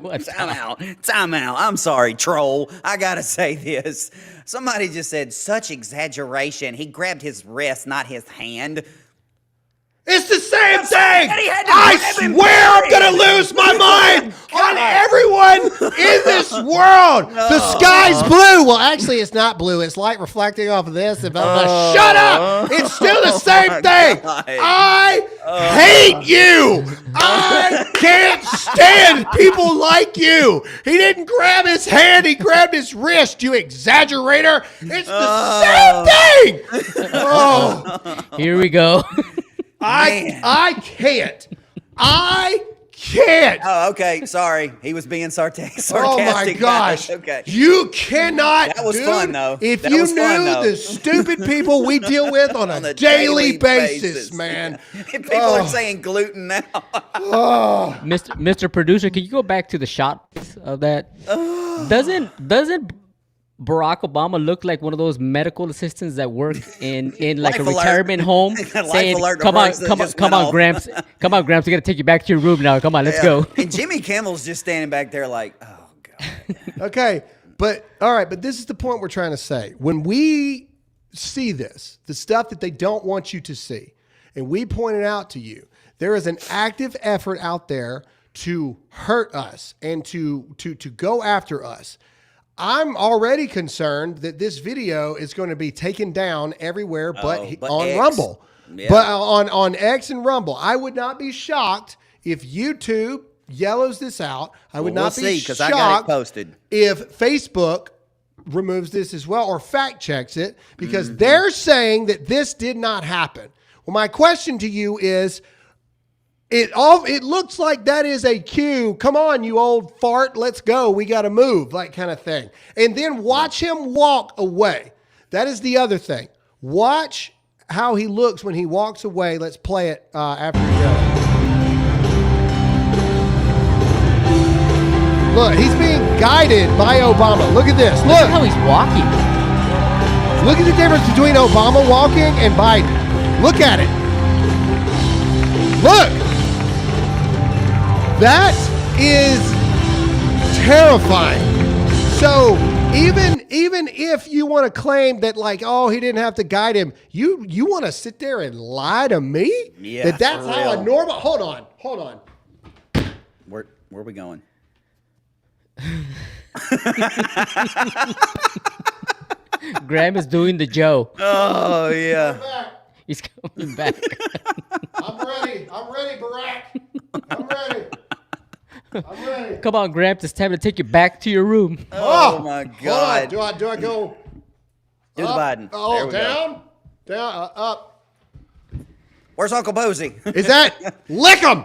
[SPEAKER 4] Time out. I'm sorry, troll. I gotta say this. Somebody just said, such exaggeration. He grabbed his wrist, not his hand.
[SPEAKER 2] It's the same thing. I swear I'm going to lose my mind on everyone in this world. The sky's blue. Well, actually, it's not blue. It's light reflecting off of this. Shut up. It's still the same thing. I hate you. I can't stand people like you. He didn't grab his hand. He grabbed his wrist, you exaggerator. It's the same thing.
[SPEAKER 3] Here we go.
[SPEAKER 2] I can't.
[SPEAKER 4] Oh, okay. Sorry. He was being sarcastic.
[SPEAKER 2] Oh, my gosh.
[SPEAKER 4] Okay.
[SPEAKER 2] You cannot.
[SPEAKER 4] That was fun, though.
[SPEAKER 2] If you knew the stupid people we deal with on a daily basis, man.
[SPEAKER 4] People are saying gluten now.
[SPEAKER 3] Mr. Producer, can you go back to the shot of that? Doesn't Barack Obama looked like one of those medical assistants that work in like a retirement home, saying, "Come on, Gramps, we gotta take you back to your room now. Come on, let's go."
[SPEAKER 4] And Jimmy Kimmel's just standing back there like, "Oh God."
[SPEAKER 2] Okay, but all right, but this is the point we're trying to say. When we see this, the stuff that they don't want you to see, and we point it out to you, there is an active effort out there to hurt us and to go after us. I'm already concerned that this video is going to be taken down everywhere but on X. Rumble. Yeah. But on X and Rumble. I would not be shocked if YouTube yellows this out. I would not be shocked
[SPEAKER 4] I got it posted.
[SPEAKER 2] If Facebook removes this as well or fact checks it, because they're saying that this did not happen. Well, my question to you is, it looks like that is a cue. Come on, you old fart. Let's go. We got to move, like kind of thing. And then watch him walk away. That is the other thing. Watch how he looks when he walks away. Let's play it after he goes. Look, he's being guided by Obama. Look at this.
[SPEAKER 3] Look how he's walking.
[SPEAKER 2] Look at the difference between Obama walking and Biden. Look at it. Look. That is terrifying. So even if you want to claim that like, oh, he didn't have to guide him, you want to sit there and lie to me?
[SPEAKER 4] Yeah,
[SPEAKER 2] that's how a normal. Hold on.
[SPEAKER 4] Where are we going?
[SPEAKER 3] Graham is doing the Joe.
[SPEAKER 4] Oh yeah.
[SPEAKER 3] He's coming back.
[SPEAKER 2] I'm ready, Barack. I'm ready.
[SPEAKER 3] Come on, Graham. It's time to take you back to your room.
[SPEAKER 4] Oh my God.
[SPEAKER 2] Do I go?
[SPEAKER 4] Do the Biden.
[SPEAKER 2] Oh,
[SPEAKER 4] There we go.
[SPEAKER 2] down, up.
[SPEAKER 4] Where's Uncle Posey?
[SPEAKER 2] Is that lick him?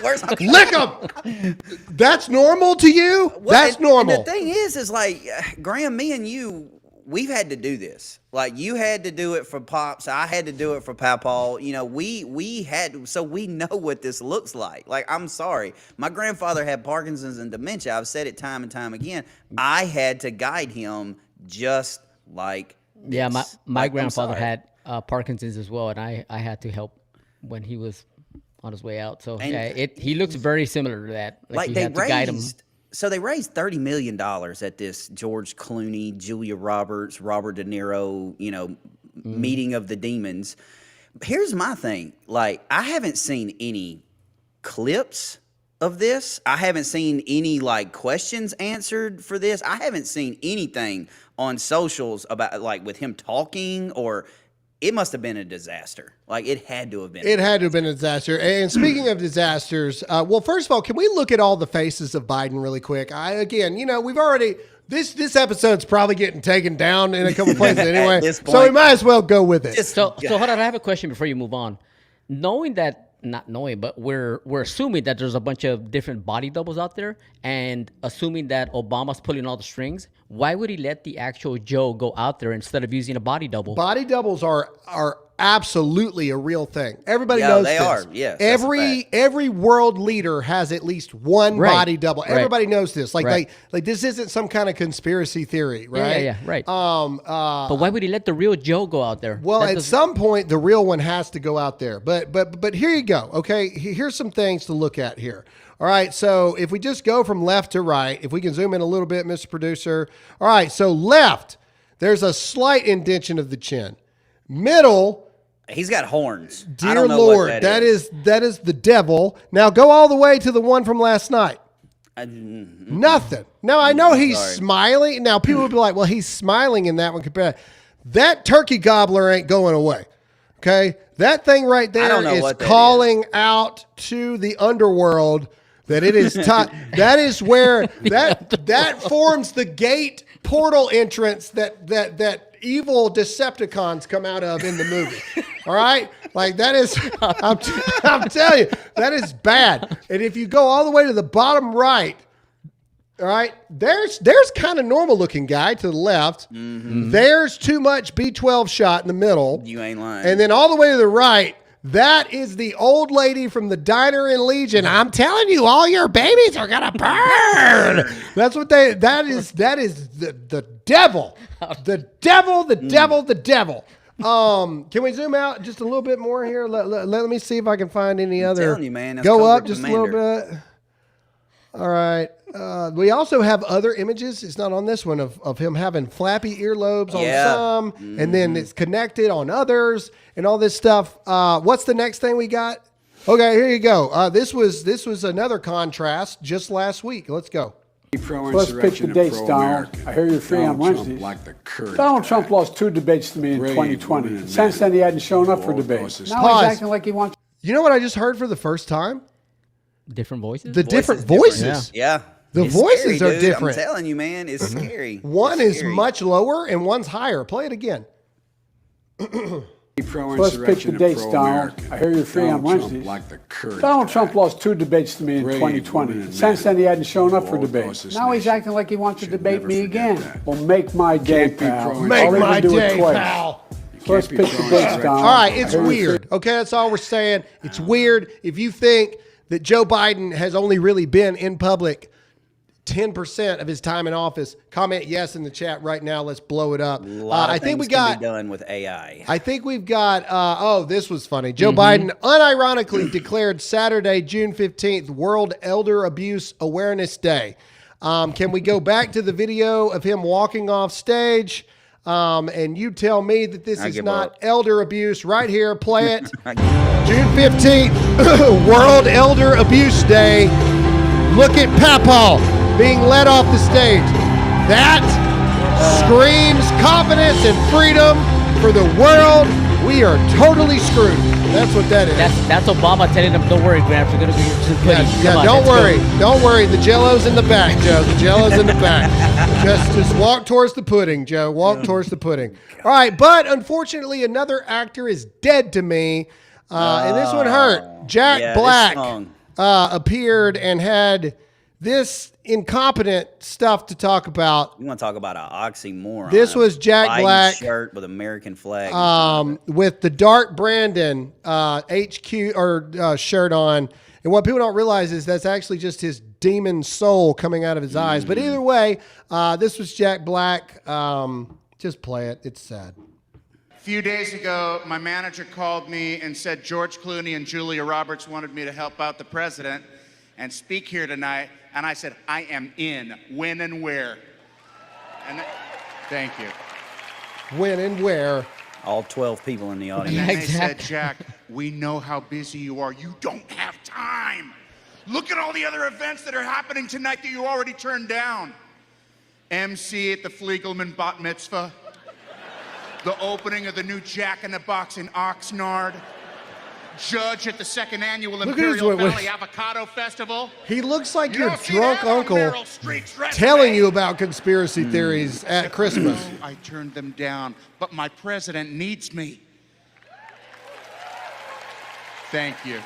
[SPEAKER 4] Where's Uncle
[SPEAKER 2] Lick him. That's normal to you?
[SPEAKER 4] Well,
[SPEAKER 2] That's normal.
[SPEAKER 4] And the thing is like, Graham, me and you, we've had to do this. Like, you had to do it for Pops. I had to do it for Papaw. You know, we had, so we know what this looks like. Like, I'm sorry. My grandfather had Parkinson's and dementia. I've said it time and time again. I had to guide him just like this.
[SPEAKER 3] Yeah, my
[SPEAKER 4] Like,
[SPEAKER 3] grandfather
[SPEAKER 4] I'm sorry.
[SPEAKER 3] had Parkinson's as well, and I had to help when he was on his way out. So
[SPEAKER 4] And
[SPEAKER 3] he looks very similar to that.
[SPEAKER 4] Like
[SPEAKER 3] you
[SPEAKER 4] they
[SPEAKER 3] have to guide him.
[SPEAKER 4] they raised $30 million at this George Clooney, Julia Roberts, Robert De Niro, meeting of the demons. Here's my thing. Like, I haven't seen any clips of this. I haven't seen any like questions answered for this. I haven't seen anything on socials about like with him talking, or it must have been a disaster. Like, it had to have been.
[SPEAKER 2] It had to have been a disaster. And speaking of disasters, well, first of all, can we look at all the faces of Biden really quick? We've already, this episode's probably getting taken down in a couple places anyway. So we might as well go with it.
[SPEAKER 3] So hold on, I have a question before you move on. Not knowing, but we're assuming that there's a bunch of different body doubles out there, and assuming that Obama's pulling all the strings. Why would he let the actual Joe go out there instead of using a body double?
[SPEAKER 2] Body doubles are absolutely a real thing. Everybody knows
[SPEAKER 4] they
[SPEAKER 2] this.
[SPEAKER 4] are. Yes, that's a fact.
[SPEAKER 2] Every world leader has at least one body double. Everybody knows this. Like this isn't some kind of conspiracy theory, right?
[SPEAKER 3] Yeah, right. But why would he let the real Joe go out there?
[SPEAKER 2] Well, at some point, the real one has to go out there. But here you go. Okay, here's some things to look at here. All right, so if we just go from left to right, if we can zoom in a little bit, Mr. Producer. All right, so left, there's a slight indentation of the chin. Middle,
[SPEAKER 4] he's got horns.
[SPEAKER 2] Dear
[SPEAKER 4] I don't know
[SPEAKER 2] Lord,
[SPEAKER 4] what
[SPEAKER 2] that is the devil. Now go all the way to the one from last night. Nothing. Now I know he's smiling. Now people will be like, well, he's smiling in that one compared. That turkey gobbler ain't going away. Okay? That thing right there is calling out to the underworld that it is time. That is where that forms the gate portal entrance that evil Decepticons come out of in the movie. All right? Like, that is, I'm telling you, that is bad. And if you go all the way to the bottom right, all right, there's kind of normal looking guy to the left. Mm-hmm. There's too much B12 shot in the middle.
[SPEAKER 4] You ain't lying.
[SPEAKER 2] And then all the way to the right, that is the old lady from the Diner in Legion. I'm telling you, all your babies are gonna burn. That's what that is the devil. The devil. Can we zoom out just a little bit more here? Let me see if I can find any other.
[SPEAKER 4] I'm telling you, man, that's
[SPEAKER 2] go up
[SPEAKER 4] Cobra
[SPEAKER 2] just
[SPEAKER 4] Commander.
[SPEAKER 2] a little bit. All right. We also have other images. It's not on this one of him having flappy earlobes on some, and then it's connected on others, and all this stuff. What's the next thing we got? Okay, here you go. This was another contrast just last week. Let's go.
[SPEAKER 11] Let's pick the dates, Donald. I hear you're free on Wednesdays. Donald Trump lost 2 debates to me in 2020. Since then, he hadn't shown up for debates. Now he's acting like he wants.
[SPEAKER 2] You know what I just heard for the first time?
[SPEAKER 3] Different voices?
[SPEAKER 2] The different voices.
[SPEAKER 4] Yeah.
[SPEAKER 2] The
[SPEAKER 4] It's
[SPEAKER 2] voices
[SPEAKER 4] scary,
[SPEAKER 2] are
[SPEAKER 4] dude.
[SPEAKER 2] different.
[SPEAKER 4] I'm telling you, man, it's scary.
[SPEAKER 2] One
[SPEAKER 4] It's
[SPEAKER 2] is
[SPEAKER 4] scary.
[SPEAKER 2] much lower and one's higher. Play it again.
[SPEAKER 11] Let's pick the dates, Donald. I hear you're free on Wednesdays. Donald Trump lost 2 debates to me in 2020. Since then, he hadn't shown up for debates. Now he's acting like he wants to debate me again. Well, make my day, pal.
[SPEAKER 2] Make my day, pal.
[SPEAKER 11] Let's pick the dates, Donald.
[SPEAKER 2] All right, it's weird. Okay, that's all we're saying. It's weird if you think that Joe Biden has only really been in public 10% of his time in office? Comment yes in the chat right now. Let's blow it up.
[SPEAKER 4] I think we can be done with AI.
[SPEAKER 2] I think we've got, this was funny. Joe Biden unironically declared Saturday, June 15th, World Elder Abuse Awareness Day. Can we go back to the video of him walking off stage? And you tell me that this is not elder abuse. Right here, play it. June 15th, World Elder Abuse Day. Look at Papaw being led off the stage. That screams confidence and freedom for the world. We are totally screwed. That's what that is.
[SPEAKER 3] That's Obama telling them, "Don't worry, Gramps. We're gonna be just pudding."
[SPEAKER 2] Yeah, don't worry. Don't worry. The Jello's in the back, Joe. The Jello's in the back. Just walk towards the pudding, Joe. Walk towards the pudding. All right, but unfortunately, another actor is dead to me, and this one hurt. Jack Black appeared and had this incompetent stuff to talk about.
[SPEAKER 4] You want to talk about an oxymoron?
[SPEAKER 2] This was Jack
[SPEAKER 4] Biden
[SPEAKER 2] Black
[SPEAKER 4] shirt with American flag,
[SPEAKER 2] with the Dark Brandon HQ or shirt on. And what people don't realize is that's actually just his demon soul coming out of his eyes. But either way, this was Jack Black. Just play it. It's sad.
[SPEAKER 12] A few days ago, my manager called me and said George Clooney and Julia Roberts wanted me to help out the president and speak here tonight. And I said, I am in. When and where? And thank you.
[SPEAKER 2] When and where?
[SPEAKER 4] All 12 people in the audience.
[SPEAKER 12] And then they said, Jack, we know how busy you are. You don't have time. Look at all the other events that are happening tonight that you already turned down. MC at the Fliegelman Bat Mitzvah. The opening of the new Jack in the Box in Oxnard. Judge at the second annual Imperial Valley Avocado Festival.
[SPEAKER 2] He looks like your drunk uncle telling you about conspiracy theories at Christmas.
[SPEAKER 12] I turned them down, but my president needs me. Thank you.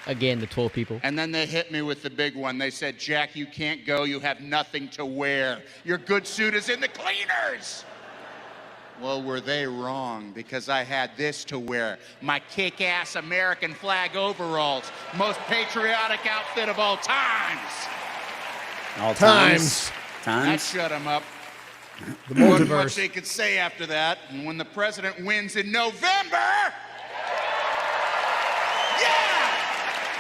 [SPEAKER 3] Again, the 12 people.
[SPEAKER 12] And then they hit me with the big one. They said, Jack, you can't go. You have nothing to wear. Your good suit is in the cleaners. Well, were they wrong? Because I had this to wear. My kick-ass American flag overalls. Most patriotic outfit of all times.
[SPEAKER 4] All times.
[SPEAKER 12] That shut them up.
[SPEAKER 2] The multiverse.
[SPEAKER 12] Wasn't much they could say after that. And when the president wins in November...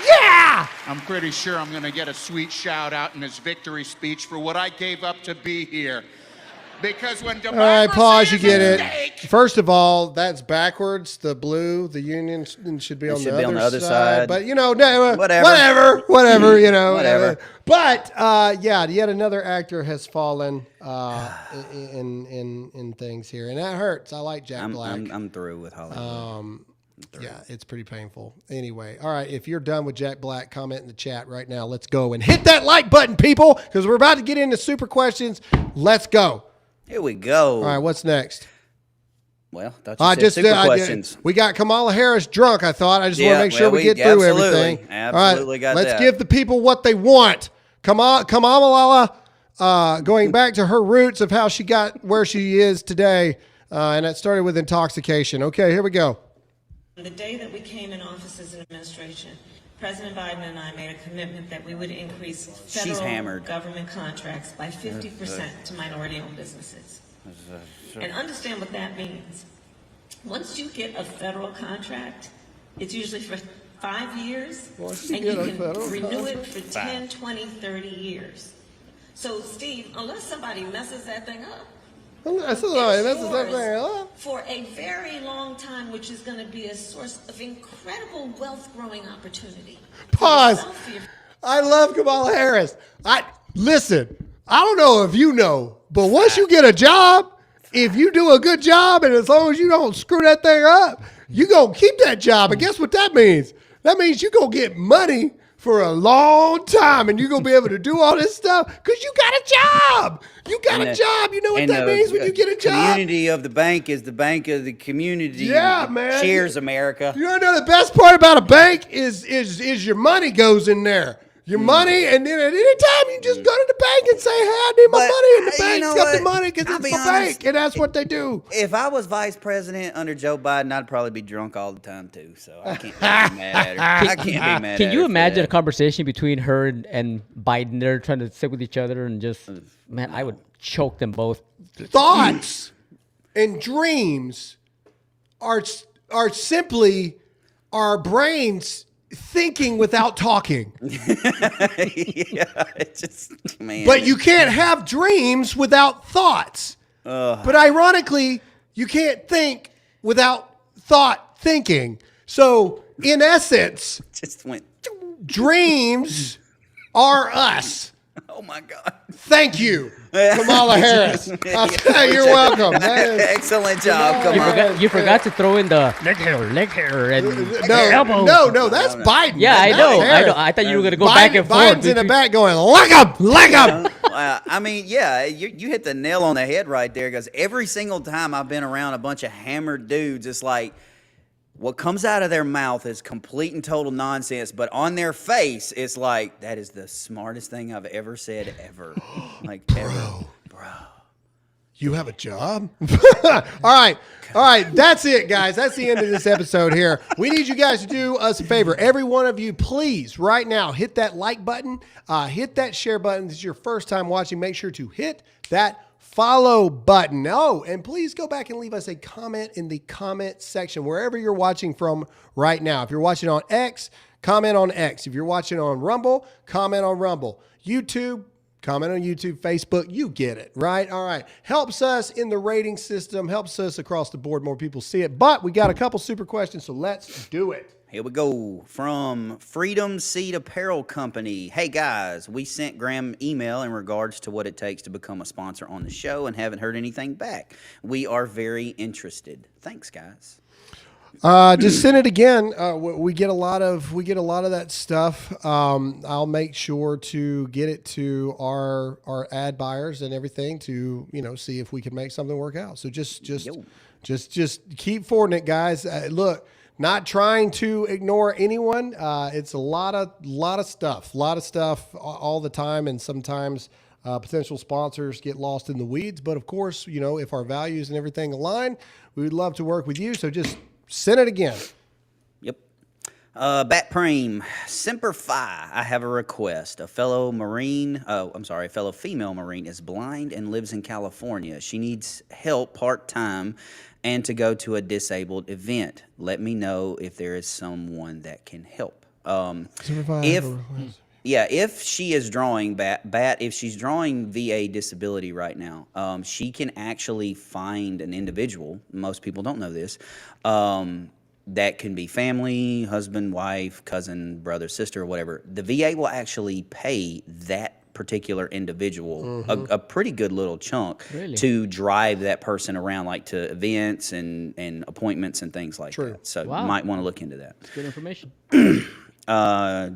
[SPEAKER 2] Yeah!
[SPEAKER 12] I'm pretty sure I'm going to get a sweet shout out in his victory speech for what I gave up to be here. Because when democracy
[SPEAKER 2] all right, pause. You get it.
[SPEAKER 12] Stake,
[SPEAKER 2] First of all, that's backwards. The blue, the Union should be on the other side. But whatever. You know,
[SPEAKER 4] whatever.
[SPEAKER 2] But yet another actor has fallen in things here, and that hurts. I like Jack Black.
[SPEAKER 4] I'm through with Hollywood.
[SPEAKER 2] Yeah, it's pretty painful. Anyway, all right, if you're done with Jack Black, comment in the chat right now. Let's go and hit that like button, people, because we're about to get into super questions. Let's go.
[SPEAKER 4] Here we go.
[SPEAKER 2] All right, what's next?
[SPEAKER 4] Well, that's just super questions.
[SPEAKER 2] We got Kamala Harris drunk, I thought. I just want to make sure we get through everything.
[SPEAKER 4] Absolutely got that.
[SPEAKER 2] Let's give the people what they want. Kamala, going back to her roots of how she got where she is today, and it started with intoxication. Okay, here we go.
[SPEAKER 13] The day that we came in office as an administration, President Biden and I made a commitment that we would increase federal government contracts by 50% to minority-owned businesses. And understand what that means. Once you get a federal contract, it's usually for 5 years, and you can renew it for 10, 20, 30 years. So, Steve, unless somebody messes that thing up, for a very long time, which is going to be a source of incredible wealth growing opportunity.
[SPEAKER 2] Pause. I love Kamala Harris. Listen, I don't know if you know, but once you get a job, if you do a good job, and as long as you don't screw that thing up, you going to keep that job. And guess what that means? That means you going to get money for a long time, and you're going to be able to do all this stuff because you got a job. You got a job. You know what that means when you get a job?
[SPEAKER 4] The community of the bank is the bank of the community.
[SPEAKER 2] Yeah, man.
[SPEAKER 4] Cheers, America.
[SPEAKER 2] You know the best part about a bank is your money goes in there. your money, and then at any time you just go to the bank and say, "Hey, I need my money," and the bank's got the money because it's the bank, and that's what they do.
[SPEAKER 4] If I was vice president under Joe Biden, I'd probably be drunk all the time too. So I can't be mad at her. I can't be mad at her.
[SPEAKER 3] Can you imagine a conversation between her and Biden? They're trying to sit with each other and just, man, I would choke them both.
[SPEAKER 2] Thoughts and dreams are simply our brains thinking without talking.
[SPEAKER 4] It's just, man.
[SPEAKER 2] But you can't have dreams without thoughts. But ironically, you can't think without thought thinking. So in essence,
[SPEAKER 4] just went.
[SPEAKER 2] Dreams are us.
[SPEAKER 4] Oh my God.
[SPEAKER 2] Thank you, Kamala Harris. You're welcome.
[SPEAKER 4] Excellent job, Kamala.
[SPEAKER 3] You forgot to throw in the leg hair, and elbow.
[SPEAKER 2] No, that's Biden.
[SPEAKER 3] Yeah, I know. I thought you were going to go back and forth.
[SPEAKER 2] Biden's in the back going, leg up.
[SPEAKER 4] I mean, yeah, you hit the nail on the head right there, because every single time I've been around a bunch of hammered dudes, it's like, what comes out of their mouth is complete and total nonsense, but on their face, it's like, that is the smartest thing I've ever said ever. Like,
[SPEAKER 2] bro. You have a job? All right. That's it, guys. That's the end of this episode here. We need you guys to do us a favor. Every one of you, please, right now, hit that like button. Hit that share button. This is your first time watching. Make sure to hit that follow button. Oh, and please go back and leave us a comment in the comment section, wherever you're watching from right now. If you're watching on X, comment on X. If you're watching on Rumble, comment on Rumble. YouTube, comment on YouTube. Facebook, you get it, right? All right. Helps us in the rating system, helps us across the board. More people see it. But we got a couple super questions, so let's do it.
[SPEAKER 4] Here we go. From Freedom Seed Apparel Company. Hey, guys, we sent Graham email in regards to what it takes to become a sponsor on the show and haven't heard anything back. We are very interested. Thanks, guys.
[SPEAKER 2] Just send it again. We get a lot of that stuff. I'll make sure to get it to our ad buyers and everything to, see if we can make something work out. So just keep forwarding it, guys. Look, not trying to ignore anyone. It's a lot of stuff all the time. And sometimes potential sponsors get lost in the weeds. But of course, if our values and everything align, we would love to work with you. So just send it again.
[SPEAKER 4] Yep. Bat Preem, Semper Fi, I have a request. A fellow female Marine is blind and lives in California. She needs help part-time and to go to a disabled event. Let me know if there is someone that can help. If she is drawing if she's drawing VA disability right now, she can actually find an individual. Most people don't know this. That can be family, husband, wife, cousin, brother, sister, or whatever. The VA will actually pay that particular individual a pretty good little chunk to drive that person around, like to events and appointments and things like that. So you might want to look into that.
[SPEAKER 3] That's good information.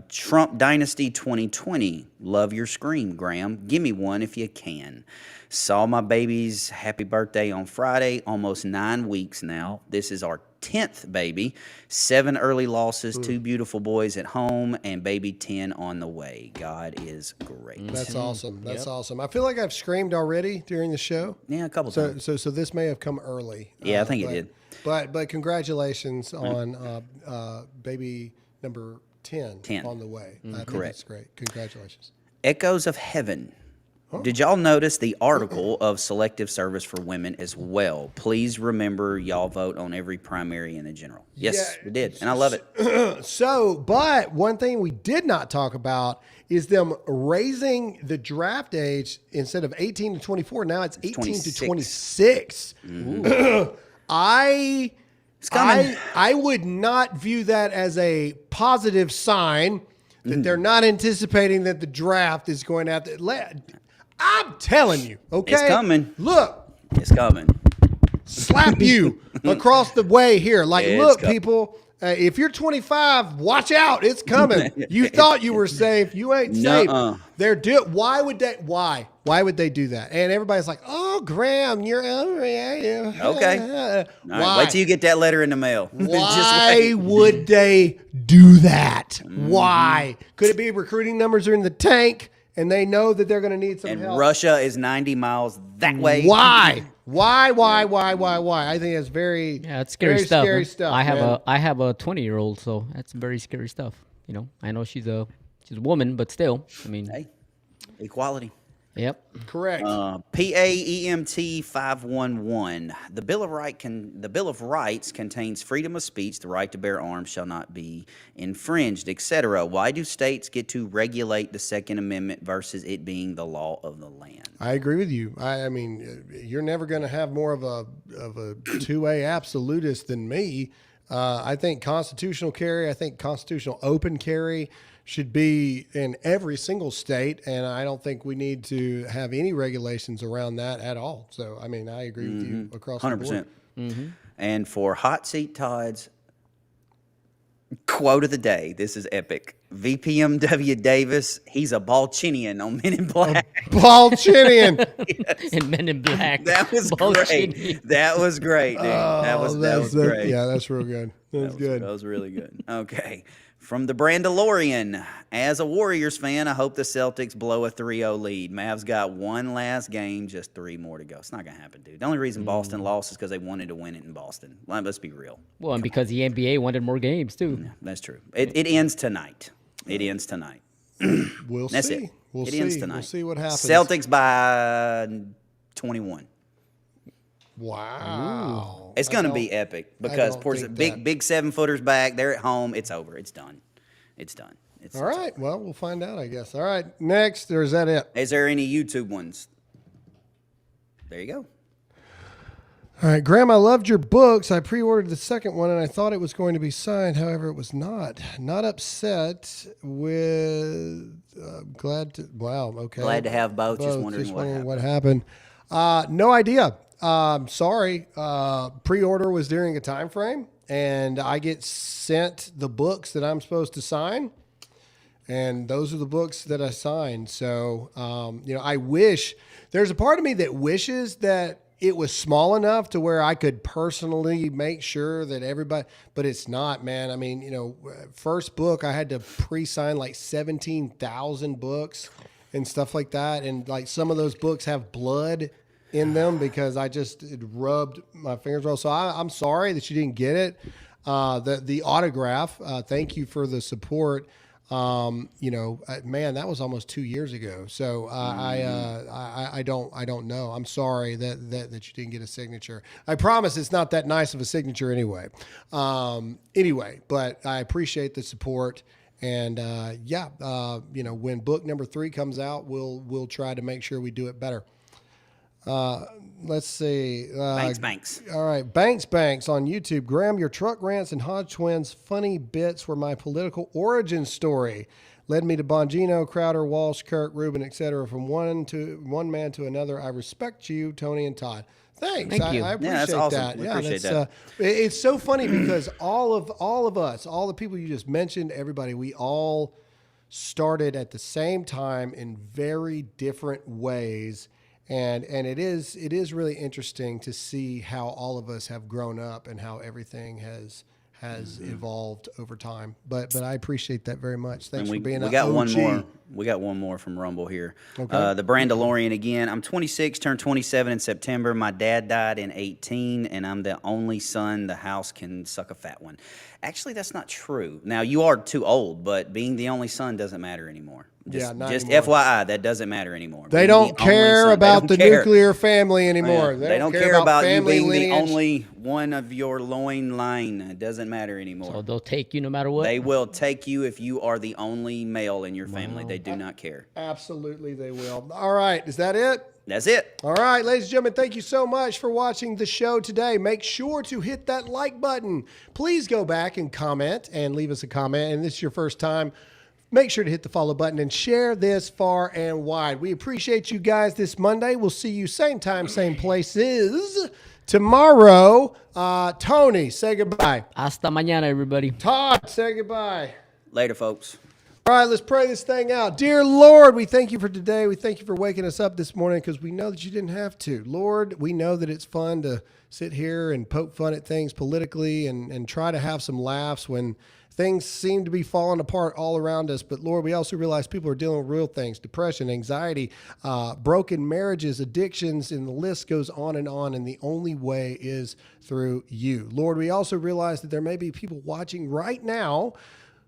[SPEAKER 4] Trump Dynasty 2020. Love your scream, Graham. Give me one if you can. Saw my baby's happy birthday on Friday. Almost 9 weeks now. This is our 10th baby. 7 early losses, 2 beautiful boys at home, and baby 10 on the way. God is great.
[SPEAKER 2] That's awesome. That's awesome. I feel like I've screamed already during the show.
[SPEAKER 4] Yeah, a couple times.
[SPEAKER 2] So this may have come early.
[SPEAKER 4] Yeah, I think it did.
[SPEAKER 2] But congratulations on baby number 10 on the way. I think that's great. Congratulations.
[SPEAKER 4] Echoes of Heaven. Did y'all notice the article of selective service for women as well? Please remember, y'all vote on every primary and the general. Yes, we did, and I love it.
[SPEAKER 2] But one thing we did not talk about is them raising the draft age instead of 18 to 24. Now it's 18 to 26. I would not view that as a positive sign that they're not anticipating that the draft is going to have to. I'm telling you, okay?
[SPEAKER 4] It's coming.
[SPEAKER 2] Look.
[SPEAKER 4] It's coming.
[SPEAKER 2] Slap you across the way here. Like, look, people, If you're 25, watch out. It's coming. You thought you were safe. You ain't safe. Why would they? Why would they do that? And everybody's like, oh, Graham, you're overreacting.
[SPEAKER 4] Okay. Right, wait till you get that letter in the mail.
[SPEAKER 2] Why would they do that? Why? Could it be recruiting numbers are in the tank and they know that they're going to need some help?
[SPEAKER 4] And Russia is 90 miles that way.
[SPEAKER 2] Why? Why? I think it's very
[SPEAKER 3] it's scary stuff.
[SPEAKER 2] Scary stuff.
[SPEAKER 3] I have a 20-year-old, so that's very scary stuff. You know, I know she's a woman, but still, I mean,
[SPEAKER 4] hey, equality.
[SPEAKER 3] Yep.
[SPEAKER 2] Correct.
[SPEAKER 4] PAEMT 511. The Bill of Rights contains freedom of speech. The right to bear arms shall not be infringed, etc. Why do states get to regulate the Second Amendment versus it being the law of the land?
[SPEAKER 2] I agree with you. I mean, you're never going to have more of a 2A absolutist than me. I think constitutional carry. I think constitutional open carry should be in every single state, and I don't think we need to have any regulations around that at all. So, I mean, I agree with you across 100%. The board.
[SPEAKER 4] Mm-hmm. And for Hot Seat Todd's quote of the day, this is epic. VPMW Davis, he's a Balchinian on Men in Black.
[SPEAKER 2] Balchinian.
[SPEAKER 3] Yes. In Men in Black.
[SPEAKER 4] That was great. That was great, dude. That was great.
[SPEAKER 2] Yeah, that's real good. That was good.
[SPEAKER 4] That was really good. Okay. From the Brandalorian, as a Warriors fan, I hope the Celtics blow a 3-0 lead. Mavs got one last game, just 3 more to go. It's not going to happen, dude. The only reason Boston lost is because they wanted to win it in Boston. Let's be real.
[SPEAKER 3] Well, and because the NBA wanted more games, too.
[SPEAKER 4] Yeah, that's true. It ends tonight. It ends tonight.
[SPEAKER 2] We'll
[SPEAKER 4] that's
[SPEAKER 2] see.
[SPEAKER 4] It.
[SPEAKER 2] We'll
[SPEAKER 4] it
[SPEAKER 2] see.
[SPEAKER 4] ends tonight.
[SPEAKER 2] We'll see what happens.
[SPEAKER 4] Celtics by 21.
[SPEAKER 2] Wow.
[SPEAKER 4] Ooh. It's going to be epic because big 7-footers back. They're at home. It's over. It's done. It's done.
[SPEAKER 2] All right. Well, we'll find out, I guess. All right. Next, or is that it?
[SPEAKER 4] Is there any YouTube ones? There you go.
[SPEAKER 2] All right, Graham, I loved your books. I pre-ordered the second one, and I thought it was going to be signed. However, it was not. Not upset with glad to. Wow. Okay.
[SPEAKER 4] Glad to have both. Just wondering
[SPEAKER 2] what happened. No idea. Sorry. Pre-order was during a time frame, and I get sent the books that I'm supposed to sign, and those are the books that I signed. So, I wish there's a part of me that wishes that it was small enough to where I could personally make sure that everybody, but it's not, man. I mean, first book, I had to pre-sign like 17,000 books and stuff like that. And like some of those books have blood in them because it rubbed my fingers well. So I'm sorry that you didn't get it. The autograph, thank you for the support. Man, that was almost 2 years ago. So I don't know. I'm sorry that you didn't get a signature. I promise it's not that nice of a signature anyway. But I appreciate the support. And when book number 3 comes out, we'll try to make sure we do it better. Let's see.
[SPEAKER 4] Banks.
[SPEAKER 2] All right. Banks on YouTube. Graham, your truck rants and Hodge twins funny bits were my political origin story. Led me to Bongino, Crowder, Walsh, Kirk, Rubin, etc. From one man to another. I respect you, Tony and Todd. Thanks.
[SPEAKER 3] Thank you.
[SPEAKER 2] I appreciate
[SPEAKER 4] that's awesome.
[SPEAKER 2] that.
[SPEAKER 4] We appreciate that.
[SPEAKER 2] It's so funny because all of us, all the people you just mentioned, everybody, we all started at the same time in very different ways. And it is really interesting to see how all of us have grown up and how everything has evolved over time. But I appreciate that very much. Thanks for being
[SPEAKER 4] we got
[SPEAKER 2] OG.
[SPEAKER 4] one more. We got one more from Rumble here.
[SPEAKER 2] Okay.
[SPEAKER 4] The Brandalorian again. I'm 26, turned 27 in September. My dad died in 18, and I'm the only son the house can suck a fat one. Actually, that's not true. Now, you are too old, but being the only son doesn't matter anymore. Just
[SPEAKER 2] anymore.
[SPEAKER 4] FYI, that doesn't matter anymore.
[SPEAKER 2] They don't care about the nuclear family anymore.
[SPEAKER 4] They don't care about you being the only one of your loin line. It doesn't matter anymore.
[SPEAKER 3] So they'll take you no matter what?
[SPEAKER 4] They will take you if you are the only male in your family. They do not care.
[SPEAKER 2] Absolutely, they will. All right, is that it?
[SPEAKER 4] That's it.
[SPEAKER 2] All right, ladies and gentlemen, thank you so much for watching the show today. Make sure to hit that like button. Please go back and comment and leave us a comment. And this is your first time make sure to hit the follow button and share this far and wide. We appreciate you guys this Monday. We'll see you same time, same places tomorrow. Tony, say goodbye.
[SPEAKER 3] Hasta mañana, everybody.
[SPEAKER 2] Todd, say goodbye.
[SPEAKER 4] Later, folks.
[SPEAKER 2] All right, let's pray this thing out. Dear Lord, we thank you for today. We thank you for waking us up this morning because we know that you didn't have to. Lord, we know that it's fun to sit here and poke fun at things politically and try to have some laughs when things seem to be falling apart all around us. But Lord, we also realize people are dealing with real things: depression, anxiety, broken marriages, addictions, and the list goes on. And the only way is through you. Lord, we also realize that there may be people watching right now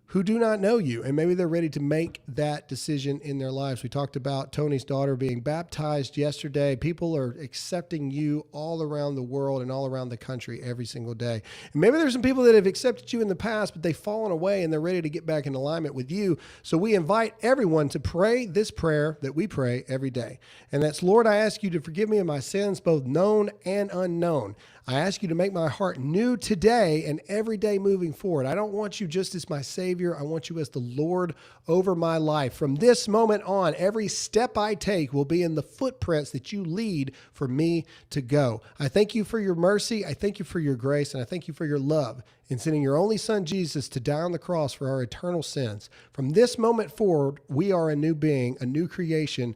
[SPEAKER 2] who do not know you, and maybe they're ready to make that decision in their lives. We talked about Tony's daughter being baptized yesterday. People are accepting you all around the world and all around the country every single day. And maybe there's some people that have accepted you in the past, but they've fallen away and they're ready to get back in alignment with you. So we invite everyone to pray this prayer that we pray every day. And that's, Lord, I ask you to forgive me of my sins, both known and unknown. I ask you to make my heart new today and every day moving forward. I don't want you just as my Savior. I want you as the Lord over my life. From this moment on, every step I take will be in the footprints that you lead for me to go. I thank you for your mercy. I thank you for your grace. And I thank you for your love in sending your only Son, Jesus, to die on the cross for our eternal sins. From this moment forward, we are a new being, a new creation,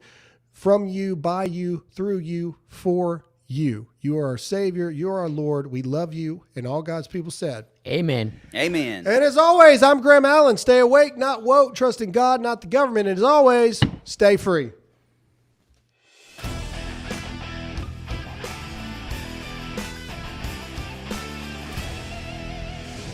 [SPEAKER 2] from you, by you, through you, for you. You are our Savior. You are our Lord. We love you. And all God's people said,
[SPEAKER 3] Amen.
[SPEAKER 4] Amen.
[SPEAKER 2] And as always, I'm Graham Allen. Stay awake, not woke. Trust in God, not the government. And as always, stay free.